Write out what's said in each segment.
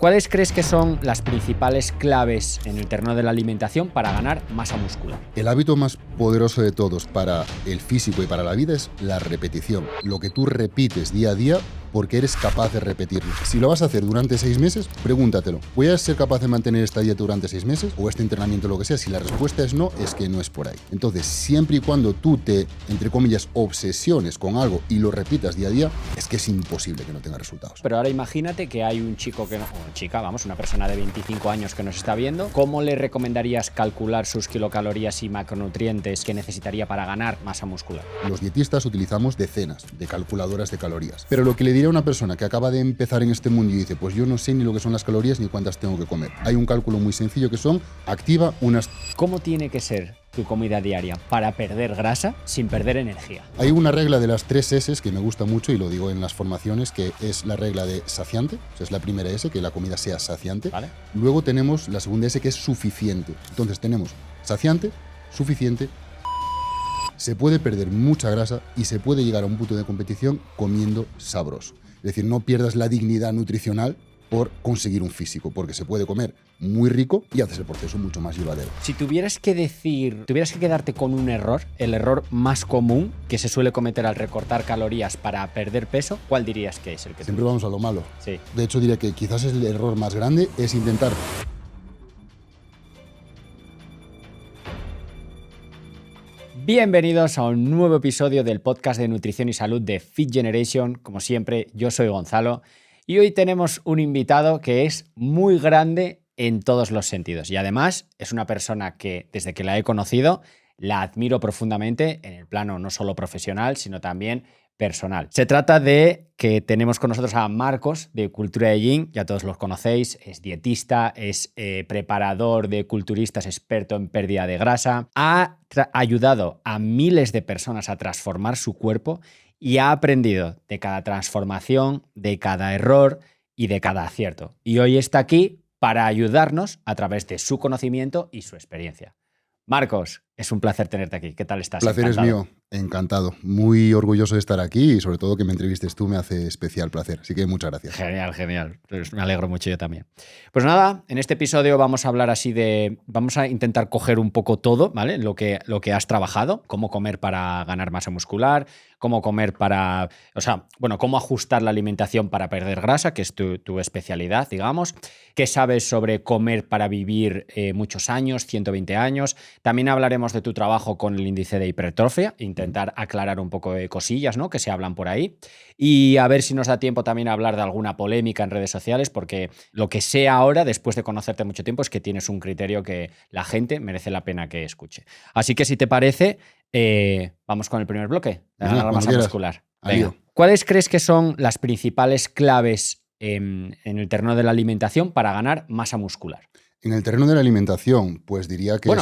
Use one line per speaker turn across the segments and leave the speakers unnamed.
¿Cuáles crees que son las principales claves en el terreno de la alimentación para ganar masa muscular?
El hábito más poderoso de todos para el físico y para la vida es la repetición. Lo que tú repites día a día porque eres capaz de repetirlo. Si lo vas a hacer durante 6 meses, pregúntatelo. ¿Voy a ser capaz de mantener esta dieta durante 6 meses? ¿O este entrenamiento, lo que sea? Si la respuesta es no, es que no es por ahí. Entonces, siempre y cuando tú te, entre comillas, obsesiones con algo y lo repitas día a día, es que es imposible que no tenga resultados.
Pero ahora imagínate que hay un chico o chica, una persona de 25 años que nos está viendo. ¿Cómo le recomendarías calcular sus kilocalorías y macronutrientes que necesitaría para ganar masa muscular?
Los dietistas utilizamos decenas de calculadoras de calorías. Pero lo que le diría a una persona que acaba de empezar en este mundo y dice, pues yo no sé ni lo que son las calorías ni cuántas tengo que comer. Hay un cálculo muy sencillo que son, activa unas...
¿Cómo tiene que ser tu comida diaria para perder grasa sin perder energía?
Hay una regla de las 3 S que me gusta mucho y lo digo en las formaciones, que es la regla de saciante, o sea, es la primera S, que la comida sea saciante.
¿Vale?
Luego tenemos la segunda S, que es suficiente. Entonces tenemos saciante, suficiente. Se puede perder mucha grasa y se puede llegar a un punto de competición comiendo sabroso. Es decir, no pierdas la dignidad nutricional por conseguir un físico, porque se puede comer muy rico y haces el proceso mucho más llevadero.
Si tuvieras que quedarte con un error, el error más común que se suele cometer al recortar calorías para perder peso, ¿cuál dirías que es el que
Siempre vamos a lo malo.
Sí.
De hecho, diría que quizás el error más grande es intentar...
Bienvenidos a un nuevo episodio del podcast de nutrición y salud de Fit Generation. Como siempre, yo soy Gonzalo y hoy tenemos un invitado que es muy grande en todos los sentidos y además es una persona que desde que la he conocido la admiro profundamente en el plano no solo profesional, sino también personal. Se trata de que tenemos con nosotros a Marcos de Cultura de Gym, ya todos los conocéis, es dietista, es preparador de culturistas, experto en pérdida de grasa, ha ayudado a miles de personas a transformar su cuerpo y ha aprendido de cada transformación, de cada error y de cada acierto. Y hoy está aquí para ayudarnos a través de su conocimiento y su experiencia. Marcos, es un placer tenerte aquí. ¿Qué tal estás?
El placer es mío, encantado. Muy orgulloso de estar aquí y sobre todo que me entrevistes tú me hace especial placer. Así que muchas gracias.
Genial, genial. Pues me alegro mucho yo también. Pues nada, en este episodio vamos a hablar vamos a intentar coger un poco todo, ¿vale? Lo que has trabajado, cómo comer para ganar masa muscular, cómo comer cómo ajustar la alimentación para perder grasa, que es tu especialidad, digamos. ¿Qué sabes sobre comer para vivir muchos años, 120 años? También hablaremos de tu trabajo con el índice de hipertrofia, intentar aclarar un poco de cosillas, ¿no?, que se hablan por ahí. Y a ver si nos da tiempo también a hablar de alguna polémica en redes sociales, porque lo que sé ahora, después de conocerte mucho tiempo, es que tienes un criterio que la gente merece la pena que escuche. Así que si te parece, vamos con el primer bloque, de ganar masa muscular. Venga. ¿Cuáles crees que son las principales claves en el terreno de la alimentación para ganar masa muscular?
En el terreno de la alimentación, pues diría que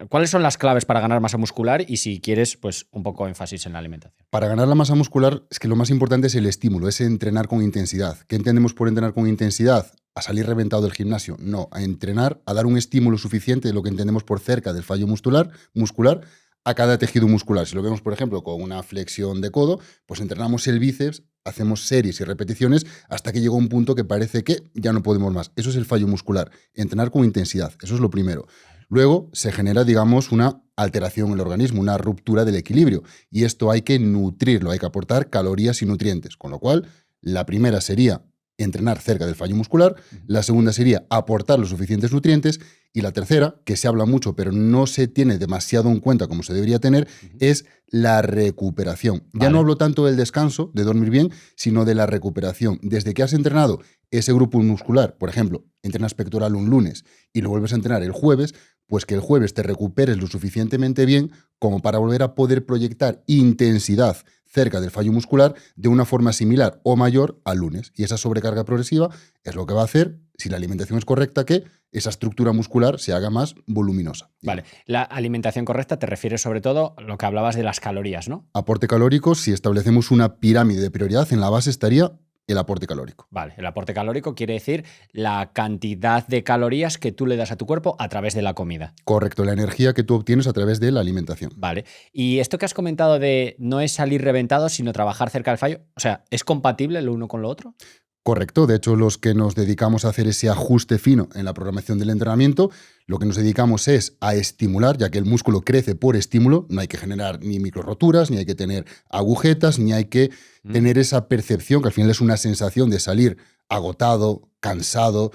¿cuáles son las claves para ganar masa muscular? Y si quieres, pues un poco énfasis en la alimentación.
Para ganar la masa muscular es que lo más importante es el estímulo, es entrenar con intensidad. ¿Qué entendemos por entrenar con intensidad? ¿A salir reventado del gimnasio? No, a entrenar, a dar un estímulo suficiente de lo que entendemos por cerca del fallo muscular a cada tejido muscular. Si lo vemos, por ejemplo, con una flexión de codo, pues entrenamos el bíceps, hacemos series y repeticiones hasta que llega un punto que parece que ya no podemos más. Eso es el fallo muscular, entrenar con intensidad, eso es lo primero. Luego se genera, digamos, una alteración en el organismo, una ruptura del equilibrio. Y esto hay que nutrirlo, hay que aportar calorías y nutrientes. Con lo cual, la primera sería entrenar cerca del fallo muscular, la segunda sería aportar los suficientes nutrientes y la tercera, que se habla mucho pero no se tiene demasiado en cuenta como se debería tener, es la recuperación. Ya no hablo tanto del descanso, de dormir bien, sino de la recuperación. Desde que has entrenado ese grupo muscular, por ejemplo, entrenas pectoral un lunes y lo vuelves a entrenar el jueves, pues que el jueves te recuperes lo suficientemente bien como para volver a poder proyectar intensidad cerca del fallo muscular de una forma similar o mayor al lunes. Y esa sobrecarga progresiva es lo que va a hacer, si la alimentación es correcta, que esa estructura muscular se haga más voluminosa.
Vale, la alimentación correcta te refieres sobre todo a lo que hablabas de las calorías, ¿no?
Aporte calórico, si establecemos una pirámide de prioridad, en la base estaría el aporte calórico.
Vale, el aporte calórico quiere decir la cantidad de calorías que tú le das a tu cuerpo a través de la comida.
Correcto, la energía que tú obtienes a través de la alimentación.
Vale, y esto que has comentado de no es salir reventado, sino trabajar cerca del fallo, o sea, ¿es compatible lo uno con lo otro?
Correcto, de hecho los que nos dedicamos a hacer ese ajuste fino en la programación del entrenamiento, lo que nos dedicamos es a estimular, ya que el músculo crece por estímulo, no hay que generar ni microroturas, ni hay que tener agujetas, ni hay que tener esa percepción, que al final es una sensación de salir agotado, cansado,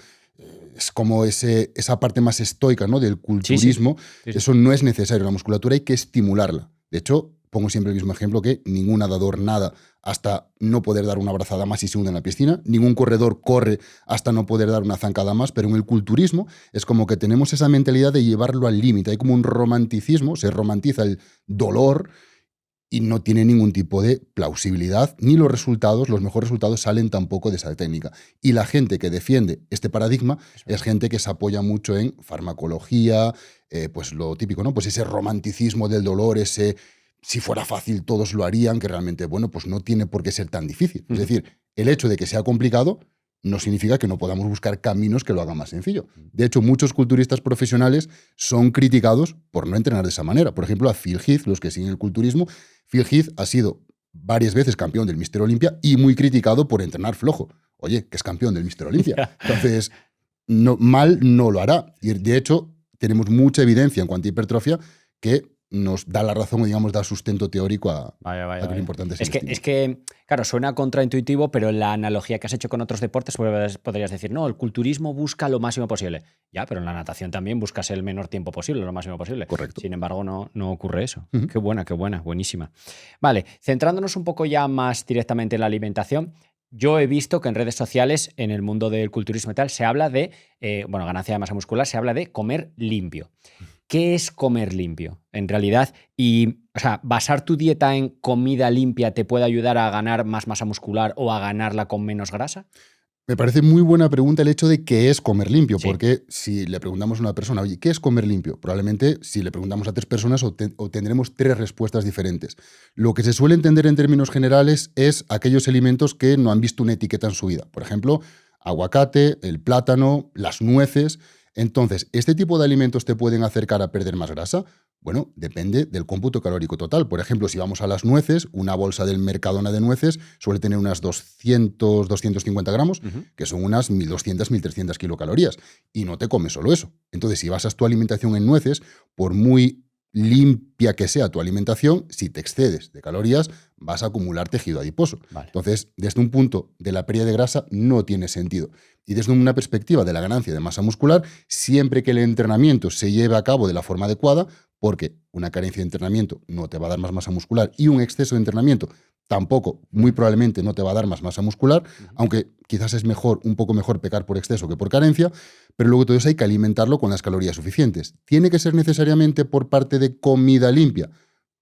es como esa parte más estoica, ¿no?, del culturismo.
Sí, sí.
Eso no es necesario, la musculatura hay que estimularla. De hecho, pongo siempre el mismo ejemplo, que ningún nadador nada hasta no poder dar una brazada más y se hunde en la piscina, ningún corredor corre hasta no poder dar una zancada más, pero en el culturismo es como que tenemos esa mentalidad de llevarlo al límite, hay como un romanticismo, se romantiza el dolor y no tiene ningún tipo de plausibilidad, ni los mejores resultados salen tampoco de esa técnica. Y la gente que defiende este paradigma es gente que se apoya mucho en farmacología, pues lo típico, ¿no? Pues ese romanticismo del dolor, si fuera fácil todos lo harían, que realmente, bueno, pues no tiene por qué ser tan difícil. Es decir, el hecho de que sea complicado no significa que no podamos buscar caminos que lo hagan más sencillo. De hecho, muchos culturistas profesionales son criticados por no entrenar de esa manera. Por ejemplo, a Phil Heath, los que siguen el culturismo, Phil Heath ha sido varias veces campeón del Mister Olympia y muy criticado por entrenar flojo. Oye, que es campeón del Mister Olympia. Entonces, mal no lo hará. Y de hecho, tenemos mucha evidencia en cuanto a hipertrofia que nos da la razón, digamos, da sustento teórico a que lo importante
es que, claro, suena contraintuitivo, pero la analogía que has hecho con otros deportes podrías decir, no, el culturismo busca lo máximo posible. Ya, pero en la natación también buscas el menor tiempo posible, lo máximo posible.
Correcto.
Sin embargo, no ocurre eso. Qué buena, buenísima. Vale, centrándonos un poco ya más directamente en la alimentación, yo he visto que en redes sociales, en el mundo del culturismo y tal, se habla de, ganancia de masa muscular, se habla de comer limpio. ¿Qué es comer limpio, en realidad? Y, o sea, ¿basar tu dieta en comida limpia te puede ayudar a ganar más masa muscular o a ganarla con menos grasa?
Me parece muy buena pregunta el hecho de qué es comer limpio,
Sí.
porque si le preguntamos a una persona, oye, ¿qué es comer limpio? Probablemente si le preguntamos a 3 personas obtendremos 3 respuestas diferentes. Lo que se suele entender en términos generales es aquellos alimentos que no han visto una etiqueta en su vida. Por ejemplo, aguacate, el plátano, las nueces. Entonces, ¿este tipo de alimentos te pueden acercar a perder más grasa? Bueno, depende del cómputo calórico total. Por ejemplo, si vamos a las nueces, una bolsa del Mercadona de nueces suele tener unas 200, 250 gramos, que son unas 1.200, 1.300 kilocalorías. Y no te comes solo eso. Entonces, si basas tu alimentación en nueces, por muy limpia que sea tu alimentación, si te excedes de calorías, vas a acumular tejido adiposo.
Vale.
Entonces, desde un punto de la pérdida de grasa, no tiene sentido. Y desde una perspectiva de la ganancia de masa muscular, siempre que el entrenamiento se lleve a cabo de la forma adecuada, porque una carencia de entrenamiento no te va a dar más masa muscular y un exceso de entrenamiento tampoco, muy probablemente no te va a dar más masa muscular, aunque quizás es un poco mejor pecar por exceso que por carencia, pero luego todo eso hay que alimentarlo con las calorías suficientes. ¿Tiene que ser necesariamente por parte de comida limpia?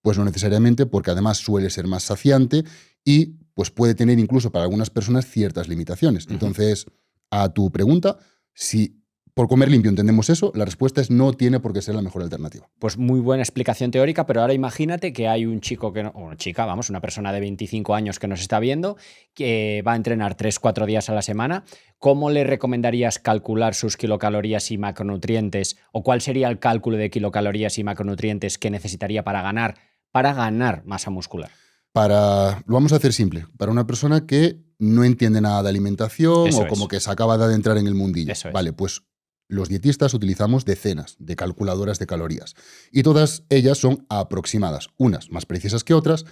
Pues no necesariamente, porque además suele ser más saciante y pues puede tener incluso para algunas personas ciertas limitaciones. Entonces, a tu pregunta, si por comer limpio entendemos eso, la respuesta es no tiene por qué ser la mejor alternativa.
Pues muy buena explicación teórica, pero ahora imagínate que hay un chico o una chica, una persona de 25 años que nos está viendo, que va a entrenar 3-4 días a la semana. ¿Cómo le recomendarías calcular sus kilocalorías y macronutrientes? ¿O cuál sería el cálculo de kilocalorías y macronutrientes que necesitaría para ganar masa muscular?
Lo vamos a hacer simple. Para una persona que no entiende nada de alimentación
Eso
o como que se acaba de adentrar en el mundillo.
Eso es.
Vale, pues los dietistas utilizamos decenas de calculadoras de calorías y todas ellas son aproximadas, unas más precisas que otras,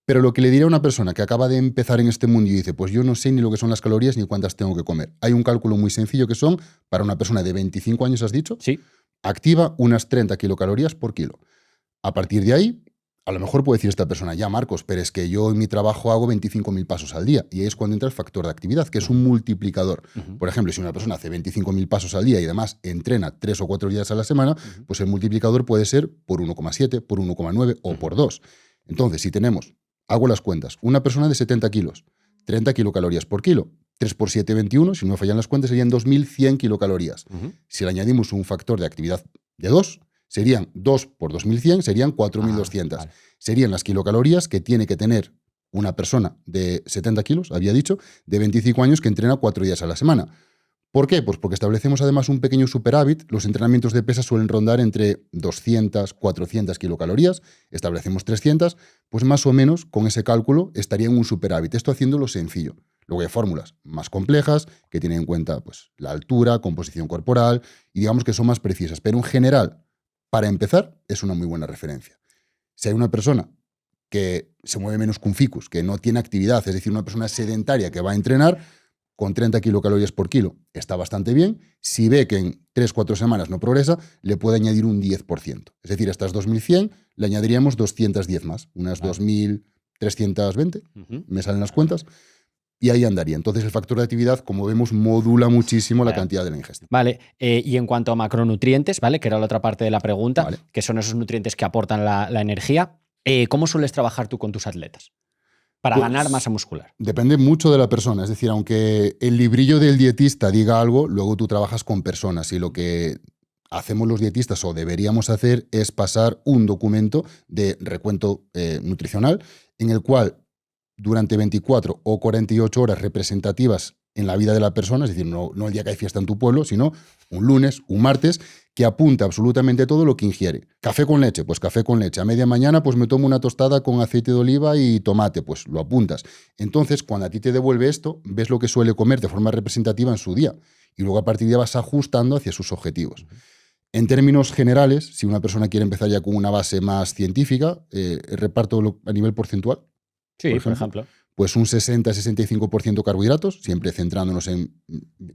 pero lo que le diría a una persona que acaba de empezar en este mundo y dice, pues yo no sé ni lo que son las calorías ni cuántas tengo que comer. Hay un cálculo muy sencillo que son, para una persona de 25 años, has dicho,
Sí.
activa unas 30 kilocalorías por kilo. A partir de ahí, a lo mejor puede decir esta persona, ya Marcos, pero es que yo en mi trabajo hago 25.000 pasos al día. Y ahí es cuando entra el factor de actividad, que es un multiplicador. Por ejemplo, si una persona hace 25.000 pasos al día y además entrena 3 o 4 días a la semana, pues el multiplicador puede ser por 1,7, por 1,9 o por 2. Entonces, si tenemos, hago las cuentas, una persona de 70 kilos, 30 kilocalorías por kilo, 3 por 7, 21, si no me fallan las cuentas, serían 2.100 kilocalorías. Si le añadimos un factor de actividad de 2, serían 2 por 2.100, serían 4.200.
Vale.
Serían las kilocalorías que tiene que tener una persona de 70 kilos, había dicho, de 25 años que entrena 4 días a la semana. ¿Por qué? Pues porque establecemos además un pequeño superávit. Los entrenamientos de pesas suelen rondar entre 200, 400 kilocalorías. Establecemos 300, pues más o menos con ese cálculo estaría en un superávit. Esto haciéndolo sencillo. Luego hay fórmulas más complejas que tienen en cuenta pues, la altura, composición corporal y digamos que son más precisas. Pero en general, para empezar, es una muy buena referencia. Si hay una persona que se mueve menos que un ficus, que no tiene actividad, es decir, una persona sedentaria que va a entrenar, con 30 kilocalorías por kilo está bastante bien. Si ve que en 3-4 semanas no progresa, le puede añadir un 10%. Es decir, a estas 2.100 le añadiríamos 210 más, unas 2.320, me salen las cuentas, y ahí andaría. Entonces el factor de actividad, como vemos, modula muchísimo la cantidad de la ingesta.
Vale, y en cuanto a macronutrientes, ¿vale? Que era la otra parte de la pregunta,
Vale.
que son esos nutrientes que aportan la energía, ¿cómo sueles trabajar tú con tus atletas para
Pues,
ganar masa muscular?
Depende mucho de la persona. Es decir, aunque el librillo del dietista diga algo, luego tú trabajas con personas y lo que hacemos los dietistas o deberíamos hacer es pasar un documento de recuento nutricional en el cual durante 24 o 48 horas representativas en la vida de la persona, es decir, no el día que hay fiesta en tu pueblo, sino un lunes, un martes, que apunta absolutamente todo lo que ingiere. Café con leche, pues café con leche. A media mañana, pues me tomo una tostada con aceite de oliva y tomate, pues lo apuntas. Entonces, cuando a ti te devuelve esto, ves lo que suele comer de forma representativa en su día. Y luego a partir de ahí vas ajustando hacia sus objetivos. En términos generales, si una persona quiere empezar ya con una base más científica, reparto a nivel porcentual.
Sí, por ejemplo.
Pues un 60-65% carbohidratos, siempre centrándonos en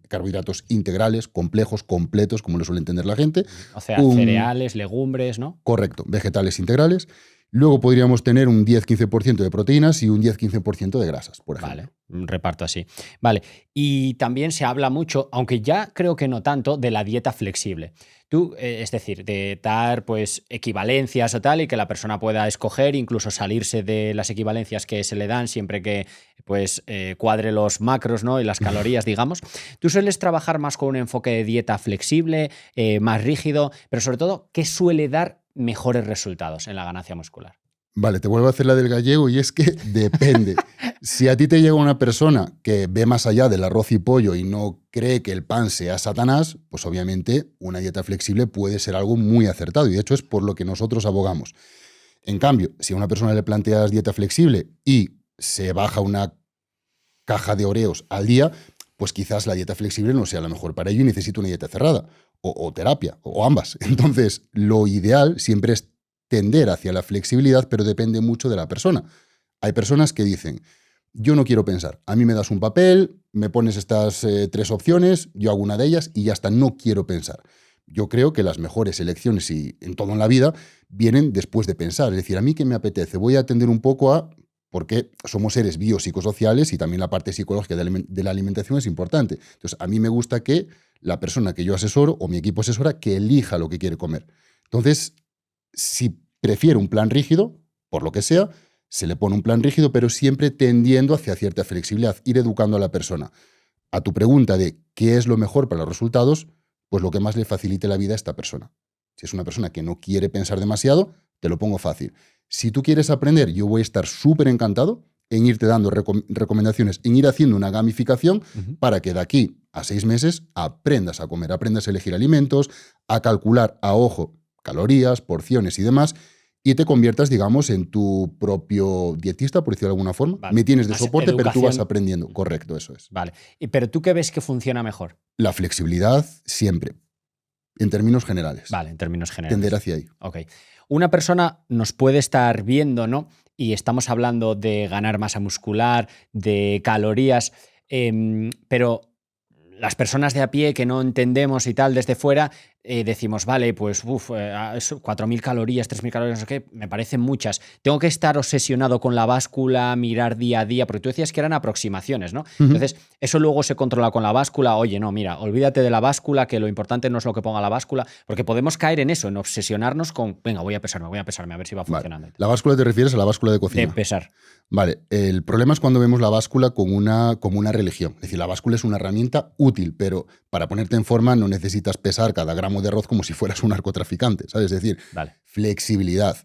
carbohidratos integrales, complejos, completos, como lo suele entender la gente.
O sea, cereales, legumbres, ¿no?
Correcto, vegetales integrales. Luego podríamos tener un 10-15% de proteínas y un 10-15% de grasas, por ejemplo.
Vale, un reparto así. Vale, y también se habla mucho, aunque ya creo que no tanto, de la dieta flexible. Tú, es decir, de dar pues equivalencias o tal y que la persona pueda escoger, incluso salirse de las equivalencias que se le dan siempre que pues cuadre los macros, ¿no? Y las calorías, digamos. Tú sueles trabajar más con un enfoque de dieta flexible, más rígido, pero sobre todo, ¿qué suele dar mejores resultados en la ganancia muscular?
Vale, te vuelvo a hacer la del gallego y es que depende. Si a ti te llega una persona que ve más allá del arroz y pollo y no cree que el pan sea Satanás, pues obviamente una dieta flexible puede ser algo muy acertado y de hecho es por lo que nosotros abogamos. En cambio, si a una persona le planteas dieta flexible y se baja una caja de Oreos al día, pues quizás la dieta flexible no sea la mejor para ello y necesita una dieta cerrada o terapia o ambas. Entonces, lo ideal siempre es tender hacia la flexibilidad, pero depende mucho de la persona. Hay personas que dicen, yo no quiero pensar, a mí me das un papel, me pones estas 3 opciones, yo hago una de ellas y ya está, no quiero pensar. Yo creo que las mejores elecciones y en todo en la vida vienen después de pensar. Es decir, a mí qué me apetece, voy a atender un poco a, porque somos seres biopsicosociales y también la parte psicológica de la alimentación es importante. Entonces, a mí me gusta que la persona que yo asesoro o mi equipo asesora que elija lo que quiere comer. Entonces, si prefiere un plan rígido, por lo que sea, se le pone un plan rígido, pero siempre tendiendo hacia cierta flexibilidad, ir educando a la persona. A tu pregunta de qué es lo mejor para los resultados, pues lo que más le facilite la vida a esta persona. Si es una persona que no quiere pensar demasiado, te lo pongo fácil. Si tú quieres aprender, yo voy a estar súper encantado en irte dando recomendaciones, en ir haciendo una gamificación para que de aquí a 6 meses aprendas a comer, aprendas a elegir alimentos, a calcular a ojo calorías, porciones y demás, y te conviertas, digamos, en tu propio dietista, por decirlo de alguna forma.
Vale.
Me tienes de
Más
soporte, pero tú
educación.
vas aprendiendo. Correcto, eso es.
Vale. ¿Pero tú qué ves que funciona mejor?
La flexibilidad siempre, en términos generales.
Vale, en términos generales.
Tender hacia ahí.
Ok. Una persona nos puede estar viendo, ¿no? Y estamos hablando de ganar masa muscular, de calorías, pero las personas de a pie que no entendemos y tal desde fuera, decimos, vale, pues 4.000 calorías, 3.000 calorías, no sé qué, me parecen muchas. Tengo que estar obsesionado con la báscula, mirar día a día, porque tú decías que eran aproximaciones, ¿no? Entonces, eso luego se controla con la báscula. Oye, no, mira, olvídate de la báscula, que lo importante no es lo que ponga la báscula, porque podemos caer en eso, en obsesionarnos con, venga, voy a pesarme, a ver si va funcionando.
Vale. ¿La báscula te refieres a la báscula de cocina?
De pesar.
Vale, el problema es cuando vemos la báscula como una religión. Es decir, la báscula es una herramienta útil, pero para ponerte en forma no necesitas pesar cada gramo de arroz como si fueras un narcotraficante, ¿sabes? Es decir,
vale.
Flexibilidad.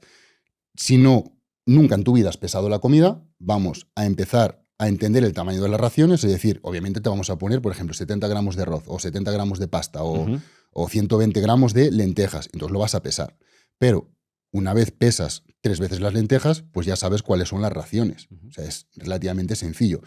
Si no, nunca en tu vida has pesado la comida, vamos a empezar a entender el tamaño de las raciones, es decir, obviamente te vamos a poner, por ejemplo, 70 gramos de arroz o 70 gramos de pasta o 120 gramos de lentejas, entonces lo vas a pesar. Pero una vez pesas 3 veces las lentejas, pues ya sabes cuáles son las raciones. O sea, es relativamente sencillo.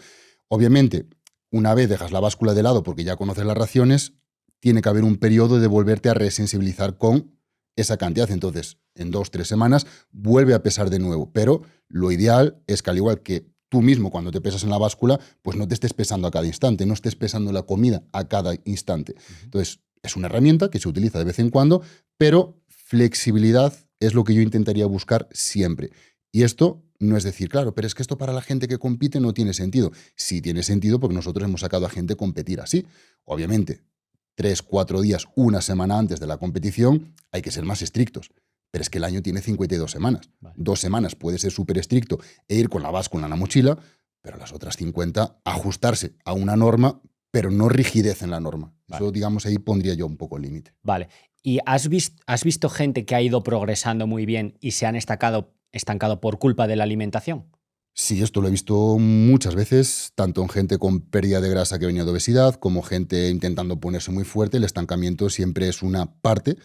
Obviamente, una vez dejas la báscula de lado porque ya conoces las raciones, tiene que haber un periodo de volverte a resensibilizar con esa cantidad. Entonces, en 2-3 semanas vuelve a pesar de nuevo. Pero lo ideal es que, al igual que tú mismo cuando te pesas en la báscula, pues no te estés pesando a cada instante, no estés pesando la comida a cada instante. Entonces, es una herramienta que se utiliza de vez en cuando, pero flexibilidad es lo que yo intentaría buscar siempre. Y esto no es decir, claro, pero es que esto para la gente que compite no tiene sentido. Sí tiene sentido porque nosotros hemos sacado a gente competir así. Obviamente, 3-4 días, una semana antes de la competición, hay que ser más estrictos. Pero es que el año tiene 52 semanas.
Vale.
2 semanas puede ser súper estricto e ir con la báscula en la mochila, pero las otras 50 ajustarse a una norma, pero no rigidez en la norma.
Vale.
Eso, digamos, ahí pondría yo un poco el límite.
Vale. ¿Y has visto gente que ha ido progresando muy bien y se han estancado por culpa de la alimentación?
Sí, esto lo he visto muchas veces, tanto en gente con pérdida de grasa que venía de obesidad, como gente intentando ponerse muy fuerte. El estancamiento siempre es una parte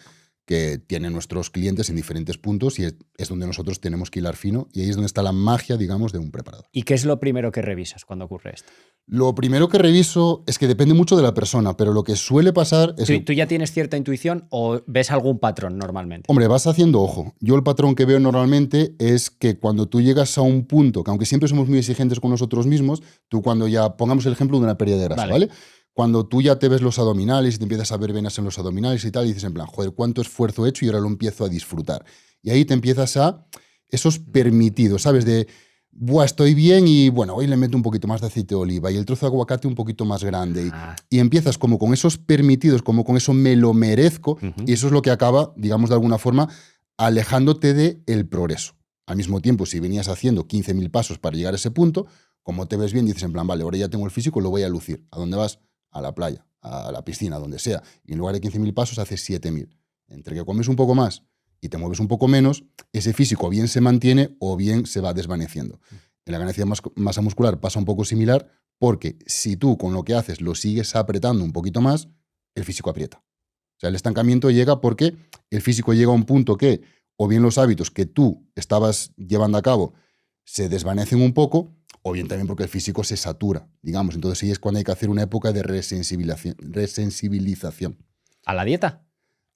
que tienen nuestros clientes en diferentes puntos y es donde nosotros tenemos que hilar fino y ahí es donde está la magia, digamos, de un preparador.
¿Y qué es lo primero que revisas cuando ocurre esto?
Lo primero que reviso es que depende mucho de la persona, pero lo que suele pasar es que,
¿Tú ya tienes cierta intuición o ves algún patrón normalmente?
hombre, vas haciendo ojo. Yo el patrón que veo normalmente es que cuando tú llegas a un punto, que aunque siempre somos muy exigentes con nosotros mismos, tú cuando ya, pongamos el ejemplo de una pérdida de grasa, ¿vale? Cuando tú ya te ves los abdominales y te empiezas a ver venas en los abdominales y tal, y dices en plan, joder, cuánto esfuerzo he hecho y ahora lo empiezo a disfrutar. Y ahí te empiezas a esos permitidos, ¿sabes? De, buah, estoy bien y bueno, hoy le meto un poquito más de aceite de oliva y el trozo de aguacate un poquito más grande. Y empiezas como con esos permitidos, como con eso me lo merezco, y eso es lo que acaba, digamos de alguna forma, alejándote del progreso. Al mismo tiempo, si venías haciendo 15.000 pasos para llegar a ese punto, como te ves bien, dices en plan, vale, ahora ya tengo el físico, lo voy a lucir. ¿A dónde vas? A la playa, a la piscina, donde sea. Y en lugar de 15.000 pasos, haces 7.000. Entre que comes un poco más y te mueves un poco menos, ese físico o bien se mantiene o bien se va desvaneciendo. En la ganancia de masa muscular pasa un poco similar, porque si tú con lo que haces lo sigues apretando un poquito más, el físico aprieta. O sea, el estancamiento llega porque el físico llega a un punto que o bien los hábitos que tú estabas llevando a cabo se desvanecen un poco, o bien también porque el físico se satura, digamos. Entonces ahí es cuando hay que hacer una época de resensibilización.
¿A la dieta?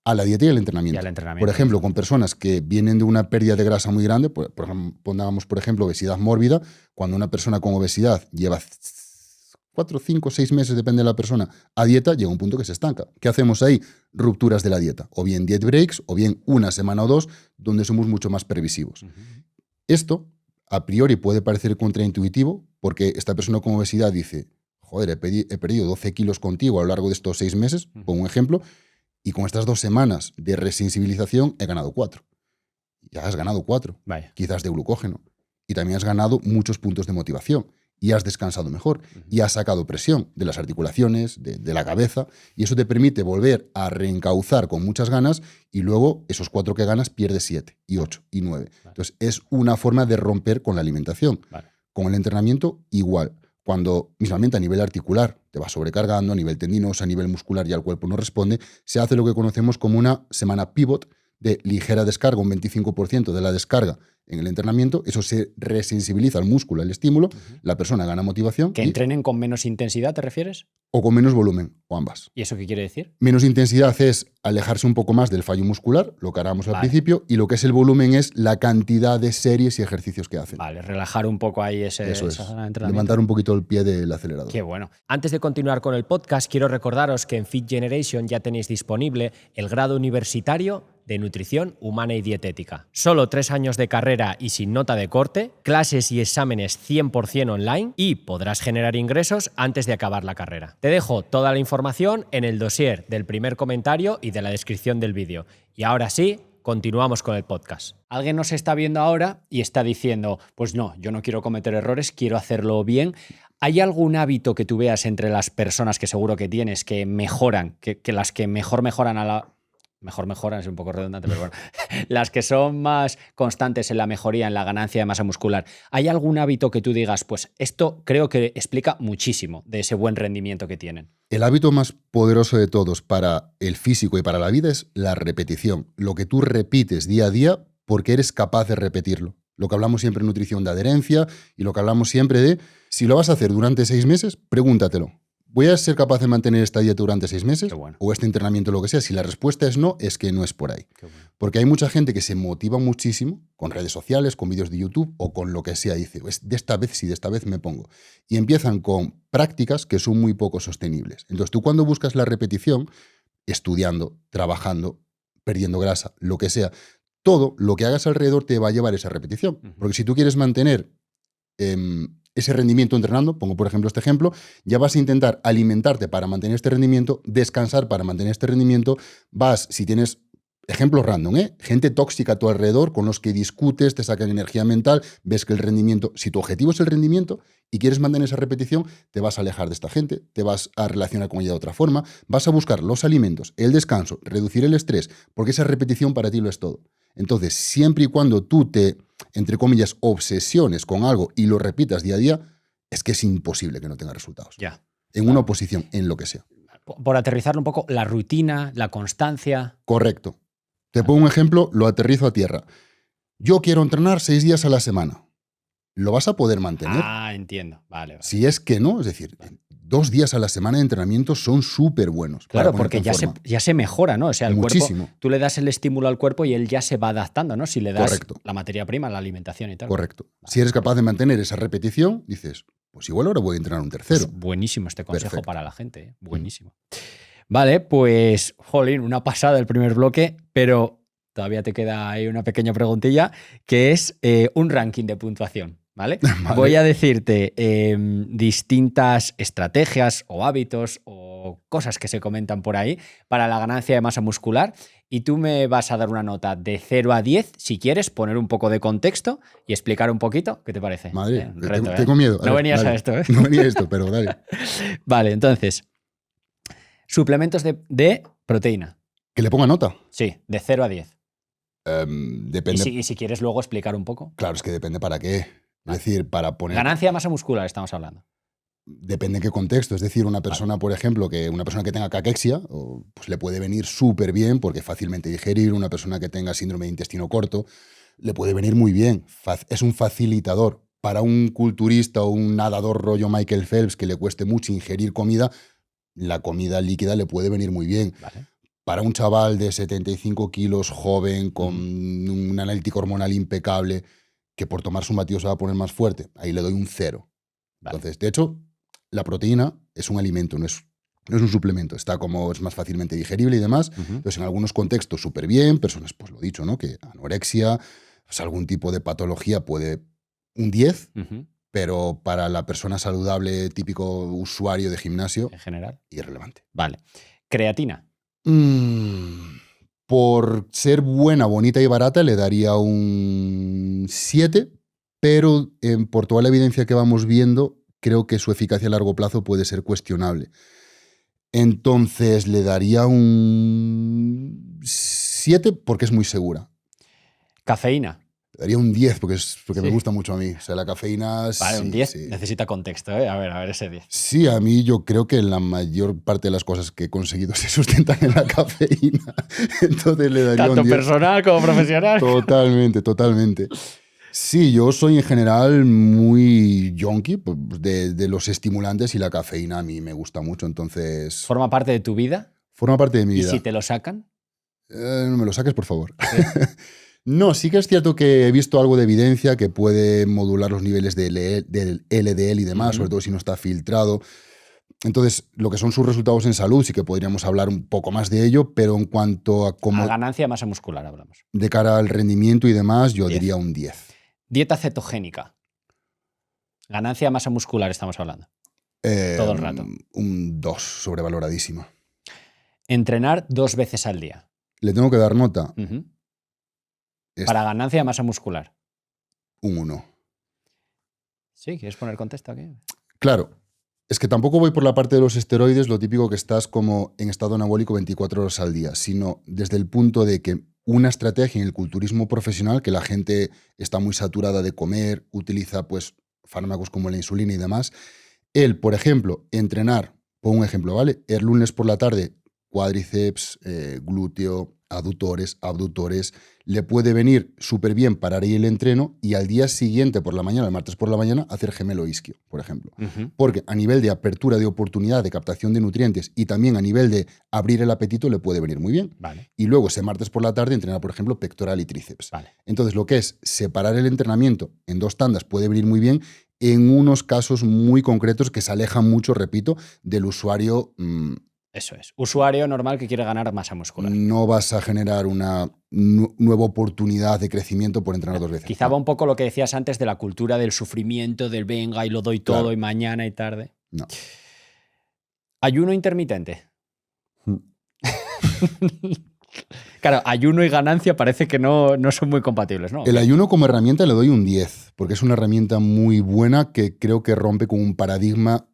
A la dieta y al entrenamiento.
Y al entrenamiento.
Por ejemplo, con personas que vienen de una pérdida de grasa muy grande, pongamos, por ejemplo, obesidad mórbida, cuando una persona con obesidad lleva 4, 5, 6 meses, depende de la persona, a dieta, llega un punto que se estanca. ¿Qué hacemos ahí? Rupturas de la dieta. O bien diet breaks, o bien una semana o 2, donde somos mucho más previsivos. Esto, a priori, puede parecer contraintuitivo, porque esta persona con obesidad dice, joder, he perdido 12 kilos contigo a lo largo de estos 6 meses, pongo un ejemplo, y con estas 2 semanas de resensibilización he ganado 4. Ya has ganado 4,
Vaya.
quizás de glucógeno. Y también has ganado muchos puntos de motivación. Y has descansado mejor. Y has sacado presión de las articulaciones, de la cabeza. Y eso te permite volver a reencauzar con muchas ganas. Y luego esos 4 que ganas pierdes 7, y 8, y 9. Vale. Entonces es una forma de romper con la alimentación. Vale. Con el entrenamiento igual. Cuando mismamente a nivel articular te vas sobrecargando, a nivel tendinoso, a nivel muscular ya el cuerpo no responde, se hace lo que conocemos como una semana pivot de ligera descarga, un 25% de la descarga en el entrenamiento, eso se resensibiliza al músculo, al estímulo, la persona gana motivación.
¿Que entrenen con menos intensidad, te refieres?
O con menos volumen, o ambas.
¿Y eso qué quiere decir?
Menos intensidad es alejarse un poco más del fallo muscular, lo que hablamos al principio, y lo que es el volumen es la cantidad de series y ejercicios que hacen.
Vale, relajar un poco ahí esa zona de entrenamiento.
Levantar un poquito el pie del acelerador.
Qué bueno. Antes de continuar con el podcast, quiero recordaros que en Fit Generation ya tenéis disponible el grado universitario de nutrición humana y dietética. Solo 3 años de carrera y sin nota de corte, clases y exámenes 100% online y podrás generar ingresos antes de acabar la carrera. Te dejo toda la información en el dossier del primer comentario y de la descripción del vídeo. Y ahora sí, continuamos con el podcast. Alguien nos está viendo ahora y está diciendo, pues no, yo no quiero cometer errores, quiero hacerlo bien. ¿Hay algún hábito que tú veas entre las personas que seguro que tienes que mejoran, que las que mejor mejoran a la... Mejor mejoran, es un poco redundante, pero bueno. Las que son más constantes en la mejoría, en la ganancia de masa muscular. ¿Hay algún hábito que tú digas, pues esto creo que explica muchísimo de ese buen rendimiento que tienen?
El hábito más poderoso de todos para el físico y para la vida es la repetición. Lo que tú repites día a día porque eres capaz de repetirlo. Lo que hablamos siempre en nutrición de adherencia y lo que hablamos siempre de Si lo vas a hacer durante 6 meses, pregúntatelo. ¿Voy a ser capaz de mantener esta dieta durante 6 meses?
Qué bueno.
O este entrenamiento, lo que sea. Si la respuesta es no, es que no es por ahí.
Qué bueno.
Porque hay mucha gente que se motiva muchísimo con redes sociales, con vídeos de YouTube o con lo que sea. Y dice, de esta vez sí, de esta vez me pongo. Y empiezan con prácticas que son muy poco sostenibles. Entonces tú cuando buscas la repetición, estudiando, trabajando, perdiendo grasa, lo que sea, todo lo que hagas alrededor te va a llevar esa repetición. Porque si tú quieres mantener ese rendimiento entrenando, pongo por ejemplo este ejemplo, ya vas a intentar alimentarte para mantener este rendimiento, descansar para mantener este rendimiento, si tienes ejemplos random, gente tóxica a tu alrededor con los que discutes, te sacan energía mental, ves que el rendimiento, si tu objetivo es el rendimiento y quieres mantener esa repetición, te vas a alejar de esta gente, te vas a relacionar con ella de otra forma, vas a buscar los alimentos, el descanso, reducir el estrés, porque esa repetición para ti lo es todo. Entonces, siempre y cuando tú te, entre comillas, obsesiones con algo y lo repitas día a día, es que es imposible que no tenga resultados.
Ya.
En una oposición, en lo que sea.
Por aterrizarlo un poco, la rutina, la constancia.
Correcto. Te pongo un ejemplo, lo aterrizo a tierra. Yo quiero entrenar 6 días a la semana. ¿Lo vas a poder mantener?
Ah, entiendo. Vale.
Si es que no, es decir, 2 días a la semana de entrenamiento son súper buenos.
Claro, porque ya se mejora, ¿no? O sea, el
muchísimo.
cuerpo, tú le das el estímulo al cuerpo y él ya se va adaptando, ¿no? Si le das
Correcto.
la materia prima, la alimentación y tal.
Correcto. Si eres capaz de mantener esa repetición, dices, pues igual ahora voy a entrenar un tercero.
Pues buenísimo este consejo.
Perfecto.
Para la gente, ¿eh? Buenísimo. Vale, pues, jolín, una pasada el primer bloque, pero todavía te queda ahí una pequeña preguntilla, que es un ranking de puntuación, ¿vale?
Vale.
Voy a decirte distintas estrategias o hábitos o cosas que se comentan por ahí para la ganancia de masa muscular y tú me vas a dar una nota de 0 a 10, si quieres, poner un poco de contexto y explicar un poquito. ¿Qué te parece?
Madre,
Reto,
tengo miedo.
No venías a esto, ¿eh?
No venía a esto, pero dale.
Vale, entonces, suplementos de proteína.
Que le ponga nota.
Sí, de 0 a 10.
Depende.
Y si quieres luego explicar un poco.
Claro, es que depende para qué. Es decir, para poner...
Ganancia de masa muscular estamos hablando.
Depende en qué contexto. Es decir, una persona, por ejemplo, una persona que tenga caquexia, pues le puede venir súper bien porque es fácilmente digerir. Una persona que tenga síndrome de intestino corto, le puede venir muy bien. Es un facilitador. Para un culturista o un nadador rollo Michael Phelps que le cueste mucho ingerir comida, la comida líquida le puede venir muy bien.
Vale.
Para un chaval de 75 kilos, joven, con una analítica hormonal impecable, que por tomarse un batido se va a poner más fuerte, ahí le doy un 0.
Vale.
Entonces, de hecho, la proteína es un alimento, no es un suplemento. Es más fácilmente digerible y demás. Entonces, en algunos contextos, súper bien. Personas, pues lo dicho, ¿no? Que anorexia, pues algún tipo de patología puede un 10, pero para la persona saludable, típico usuario de gimnasio,
en general,
irrelevante.
Vale. Creatina.
Por ser buena, bonita y barata, le daría un 7, pero por toda la evidencia que vamos viendo, creo que su eficacia a largo plazo puede ser cuestionable. Entonces le daría un 7 porque es muy segura.
Cafeína.
Le daría un 10 porque
Sí.
me gusta mucho a mí. O sea, la cafeína...
Vale,
sí,
un 10
sí.
necesita contexto, ¿eh? A ver ese 10.
Sí, a mí yo creo que la mayor parte de las cosas que he conseguido se sustentan en la cafeína. Entonces le daría
Tanto
un 10.
personal como profesional.
Totalmente. Sí, yo soy en general muy junkie de los estimulantes y la cafeína a mí me gusta mucho, entonces...
¿Forma parte de tu vida?
Forma parte de mi
¿Y
vida.
si te lo sacan?
No me lo saques, por favor.
Sí.
No, sí que es cierto que he visto algo de evidencia que puede modular los niveles del LDL y demás, sobre todo si no está filtrado. Entonces, lo que son sus resultados en salud, sí que podríamos hablar un poco más de ello, pero en cuanto a cómo...
A ganancia de masa muscular hablamos.
De cara al rendimiento y demás, yo
10.
diría un 10.
Dieta cetogénica. Ganancia de masa muscular estamos hablando. Todo el rato.
Un 2, sobrevaloradísima.
Entrenar 2 veces al día.
Le tengo que dar nota.
Para ganancia de masa muscular.
Un 1.
¿Sí? ¿Quieres poner contexto aquí?
Claro. Es que tampoco voy por la parte de los esteroides, lo típico que estás como en estado anabólico 24 horas al día, sino desde el punto de que una estrategia en el culturismo profesional, que la gente está muy saturada de comer, utiliza pues fármacos como la insulina y demás. Él, por ejemplo, entrenar, pongo un ejemplo, ¿vale? El lunes por la tarde, cuádriceps, glúteo, aductores, abductores. Le puede venir súper bien parar ahí el entreno y al día siguiente por la mañana, el martes por la mañana, hacer gemelo isquio, por ejemplo. Porque a nivel de apertura de oportunidad, de captación de nutrientes y también a nivel de abrir el apetito le puede venir muy bien.
Vale.
Y luego ese martes por la tarde entrenar, por ejemplo, pectoral y tríceps.
Vale.
Entonces lo que es separar el entrenamiento en 2 tandas puede venir muy bien en unos casos muy concretos que se alejan mucho, repito, del usuario.
Eso es. Usuario normal que quiere ganar masa muscular.
No vas a generar una nueva oportunidad de crecimiento por entrenar 2 veces.
Quizá va un poco lo que decías antes de la cultura del sufrimiento, del venga y lo doy todo
Claro.
y mañana y tarde.
No.
Ayuno intermitente. Claro, ayuno y ganancia parece que no son muy compatibles, ¿no?
El ayuno como herramienta le doy un 10, porque es una herramienta muy buena que creo que rompe con un paradigma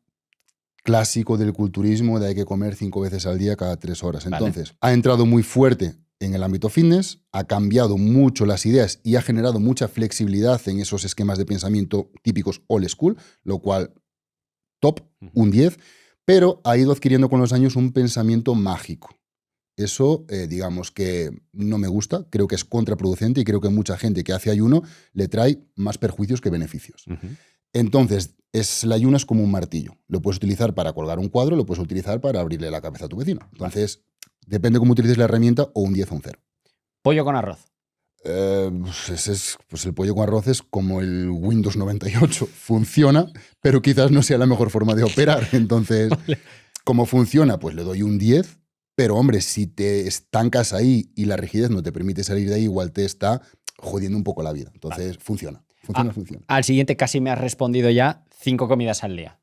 clásico del culturismo de hay que comer 5 veces al día cada 3 horas. Entonces, ha entrado muy fuerte en el ámbito fitness, ha cambiado mucho las ideas y ha generado mucha flexibilidad en esos esquemas de pensamiento típicos old school, lo cual, top, un 10, pero ha ido adquiriendo con los años un pensamiento mágico. Eso, digamos que no me gusta, creo que es contraproducente y creo que mucha gente que hace ayuno le trae más perjuicios que beneficios. Entonces, el ayuno es como un martillo. Lo puedes utilizar para colgar un cuadro, lo puedes utilizar para abrirle la cabeza a tu vecino. Entonces, depende cómo utilices la herramienta, o un 10 o un 0.
Pollo con arroz.
Pues el pollo con arroz es como el Windows 98. Funciona, pero quizás no sea la mejor forma de operar. Entonces, ¿cómo funciona? Pues le doy un 10. Pero, hombre, si te estancas ahí y la rigidez no te permite salir de ahí, igual te está jodiendo un poco la vida. Entonces, funciona. Funciona.
Al siguiente casi me has respondido ya 5 comidas al día.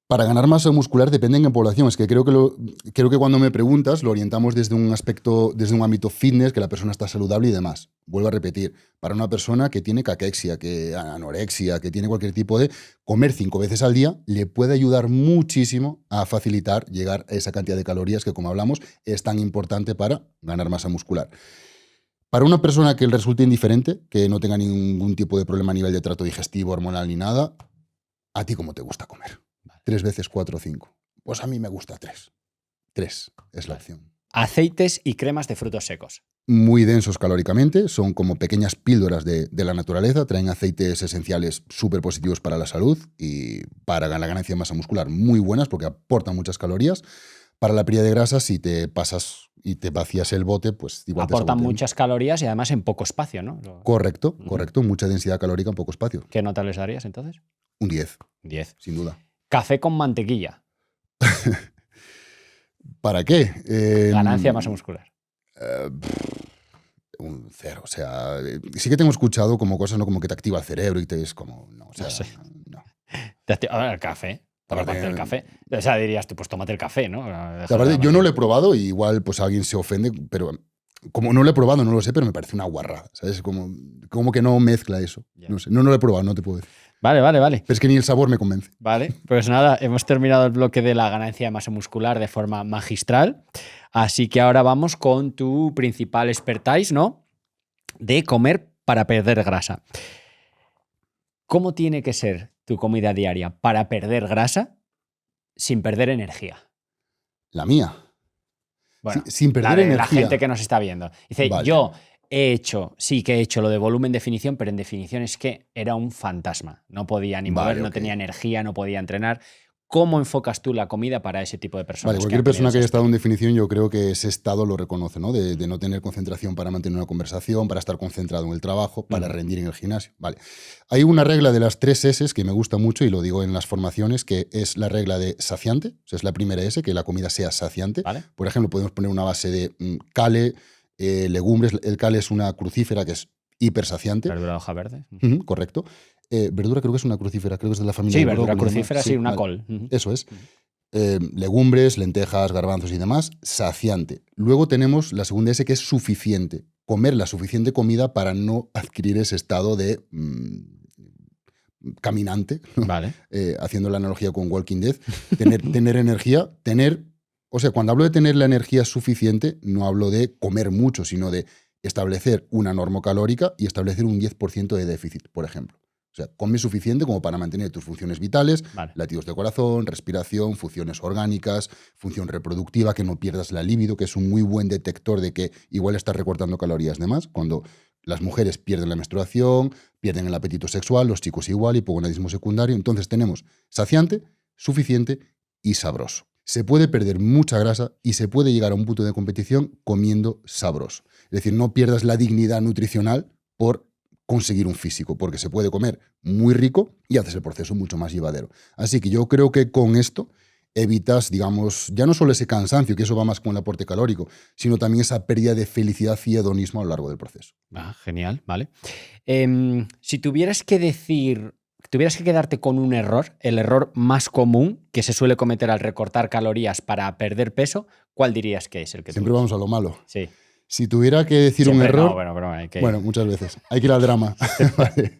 Para ganar masa muscular depende en qué población. Es que creo que cuando me preguntas lo orientamos desde un aspecto, desde un ámbito fitness, que la persona está saludable y demás. Vuelvo a repetir, para una persona que tiene caquexia, que anorexia, que tiene cualquier tipo de... Comer 5 veces al día le puede ayudar muchísimo a facilitar llegar a esa cantidad de calorías que, como hablamos, es tan importante para ganar masa muscular. Para una persona que le resulte indiferente, que no tenga ningún tipo de problema a nivel de trato digestivo, hormonal ni nada, ¿a ti cómo te gusta comer? 3 veces 4 o 5. Pues a mí me gusta 3. 3 es la opción.
Aceites y cremas de frutos secos.
Muy densos calóricamente, son como pequeñas píldoras de la naturaleza, traen aceites esenciales súper positivos para la salud y para la ganancia de masa muscular muy buenas porque aportan muchas calorías. Para la pérdida de grasa, si te pasas y te vacías el bote, pues igual
aportan muchas calorías y además en poco espacio, ¿no?
Correcto, mucha densidad calórica en poco espacio.
¿Qué nota les darías entonces?
Un 10.
10.
Sin duda.
Café con mantequilla.
¿Para qué?
Ganancia de masa muscular.
Un 0. O sea, sí que tengo escuchado como cosas, ¿no? Como que te activa el cerebro y te es como... No, o sea,
No sé.
No.
Te activa el café. Aparte del café. O sea, dirías tú, pues tómate el café, ¿no?
Aparte, yo no lo he probado y igual pues alguien se ofende, pero como no lo he probado, no lo sé, pero me parece una guarrada, ¿sabes? Como que no mezcla eso.
Ya.
No sé, no lo he probado, no te puedo decir.
Vale.
Pero es que ni el sabor me convence.
Vale, pues nada, hemos terminado el bloque de la ganancia de masa muscular de forma magistral. Así que ahora vamos con tu principal expertise, ¿no? De comer para perder grasa. ¿Cómo tiene que ser tu comida diaria para perder grasa sin perder energía?
La mía.
Bueno,
sin perder
la de
energía.
la gente que nos está viendo. Dice,
Vale.
yo he hecho lo de volumen definición, pero en definición es que era un fantasma. No podía ni mover,
Vale,
no
ok.
tenía energía, no podía entrenar. ¿Cómo enfocas tú la comida para ese tipo de personas?
Vale,
que
cualquier
han tenido
persona que haya
ese
estado en definición, yo creo que ese estado lo reconoce, ¿no? De no tener concentración para mantener una conversación, para estar concentrado en el trabajo, para rendir en el gimnasio. Vale. Hay una regla de las 3 S que me gusta mucho y lo digo en las formaciones, que es la regla de saciante. O sea, es la primera S, que la comida sea saciante.
¿Vale?
Por ejemplo, podemos poner una base de cale, legumbres. El cale es una crucífera que es hipersaciante.
Verdura de hoja verde.
Correcto. Verdura creo que es una crucífera, creo que es de la familia.
Sí,
del
verdura
brócoli, ¿no?
crucífera, sí, una
vale.
col.
Eso es. Legumbres, lentejas, garbanzos y demás, saciante. Luego tenemos la segunda S, que es suficiente. Comer la suficiente comida para no adquirir ese estado de caminante,
Vale.
haciendo la analogía con Walking Dead. Tener energía, o sea, cuando hablo de tener la energía suficiente, no hablo de comer mucho, sino de establecer una norma calórica y establecer un 10% de déficit, por ejemplo. O sea, come suficiente como para mantener tus funciones vitales,
Vale.
latidos de corazón, respiración, funciones orgánicas, función reproductiva, que no pierdas la libido, que es un muy buen detector de que igual estás recortando calorías de más. Cuando las mujeres pierden la menstruación, pierden el apetito sexual, los chicos igual, hipogonadismo secundario. Entonces tenemos saciante, suficiente y sabroso. Se puede perder mucha grasa y se puede llegar a un punto de competición comiendo sabroso. Es decir, no pierdas la dignidad nutricional por conseguir un físico, porque se puede comer muy rico y haces el proceso mucho más llevadero. Así que yo creo que con esto evitas, digamos, ya no solo ese cansancio, que eso va más con el aporte calórico, sino también esa pérdida de felicidad y hedonismo a lo largo del proceso.
Genial, vale. Si tuvieras que decir, tuvieras que quedarte con un error, el error más común que se suele cometer al recortar calorías para perder peso, ¿cuál dirías que es el que tú
Siempre
ves?
vamos a lo malo.
Sí.
Si tuviera que decir
Siempre
un error,
no, bueno, hay que...
bueno, muchas veces, hay que ir al drama. Vale.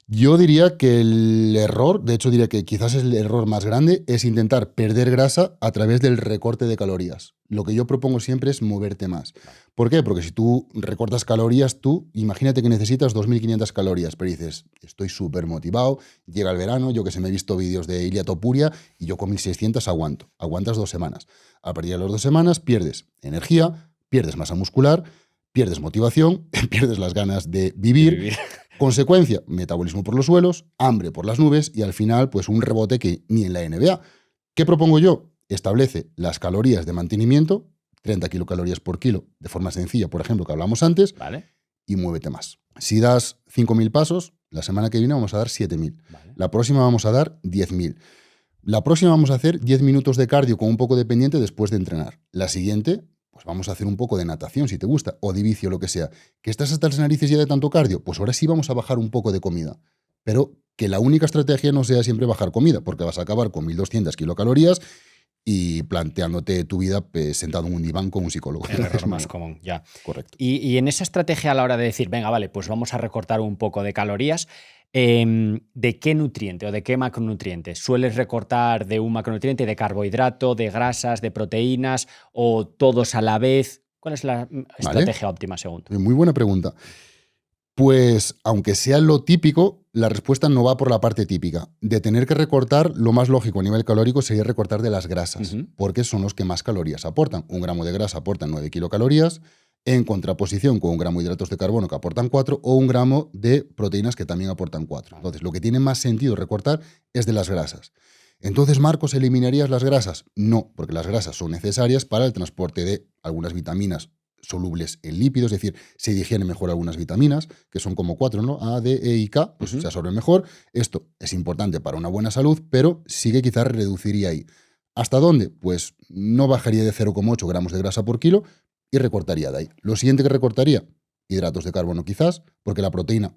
Yo diría que el error, de hecho diría que quizás es el error más grande, es intentar perder grasa a través del recorte de calorías. Lo que yo propongo siempre es moverte más. ¿Por qué? Porque si tú recortas calorías, tú imagínate que necesitas 2.500 calorías, pero dices, estoy súper motivado, llega el verano, yo que sé, me he visto vídeos de Ilia Topuria y yo con 1.600 aguanto. Aguantas 2 semanas. A partir de las 2 semanas pierdes energía, pierdes masa muscular, pierdes motivación, pierdes las ganas de vivir. Consecuencia, metabolismo por los suelos, hambre por las nubes y al final, pues un rebote que ni en la NBA. ¿Qué propongo yo? Establece las calorías de mantenimiento, 30 kilocalorías por kilo, de forma sencilla, por ejemplo, que hablamos antes,
Vale.
y muévete más. Si das 5.000 pasos, la semana que viene vamos a dar 7.000.
Vale.
La próxima vamos a dar 10.000. La próxima vamos a hacer 10 minutos de cardio con un poco de pendiente después de entrenar. La siguiente, pues vamos a hacer un poco de natación, si te gusta, o de bici o lo que sea. ¿Que estás hasta las narices ya de tanto cardio? Pues ahora sí vamos a bajar un poco de comida. Pero que la única estrategia no sea siempre bajar comida, porque vas a acabar con 1.200 kilocalorías y planteándote tu vida sentado en un diván con un psicólogo.
El error más común, ya.
Correcto.
Y en esa estrategia a la hora de decir, venga, vale, pues vamos a recortar un poco de calorías, ¿de qué nutriente o de qué macronutriente? ¿Sueles recortar de un macronutriente, de carbohidrato, de grasas, de proteínas o todos a la vez? ¿Cuál es la estrategia óptima según tú?
Muy buena pregunta. Pues, aunque sea lo típico, la respuesta no va por la parte típica. De tener que recortar, lo más lógico a nivel calórico sería recortar de las grasas, porque son los que más calorías aportan. 1 gramo de grasa aporta 9 kilocalorías, en contraposición con 1 gramo de hidratos de carbono que aportan 4 o 1 gramo de proteínas que también aportan 4. Entonces, lo que tiene más sentido recortar es de las grasas. Entonces, Marcos, ¿eliminarías las grasas? No, porque las grasas son necesarias para el transporte de algunas vitaminas solubles en lípidos, es decir, se digieren mejor algunas vitaminas, que son como 4, ¿no? A, D, E y K, pues se absorben mejor. Esto es importante para una buena salud, pero sí que quizás reduciría ahí. ¿Hasta dónde? Pues no bajaría de 0,8 gramos de grasa por kilo y recortaría de ahí. Lo siguiente que recortaría, hidratos de carbono quizás, porque la proteína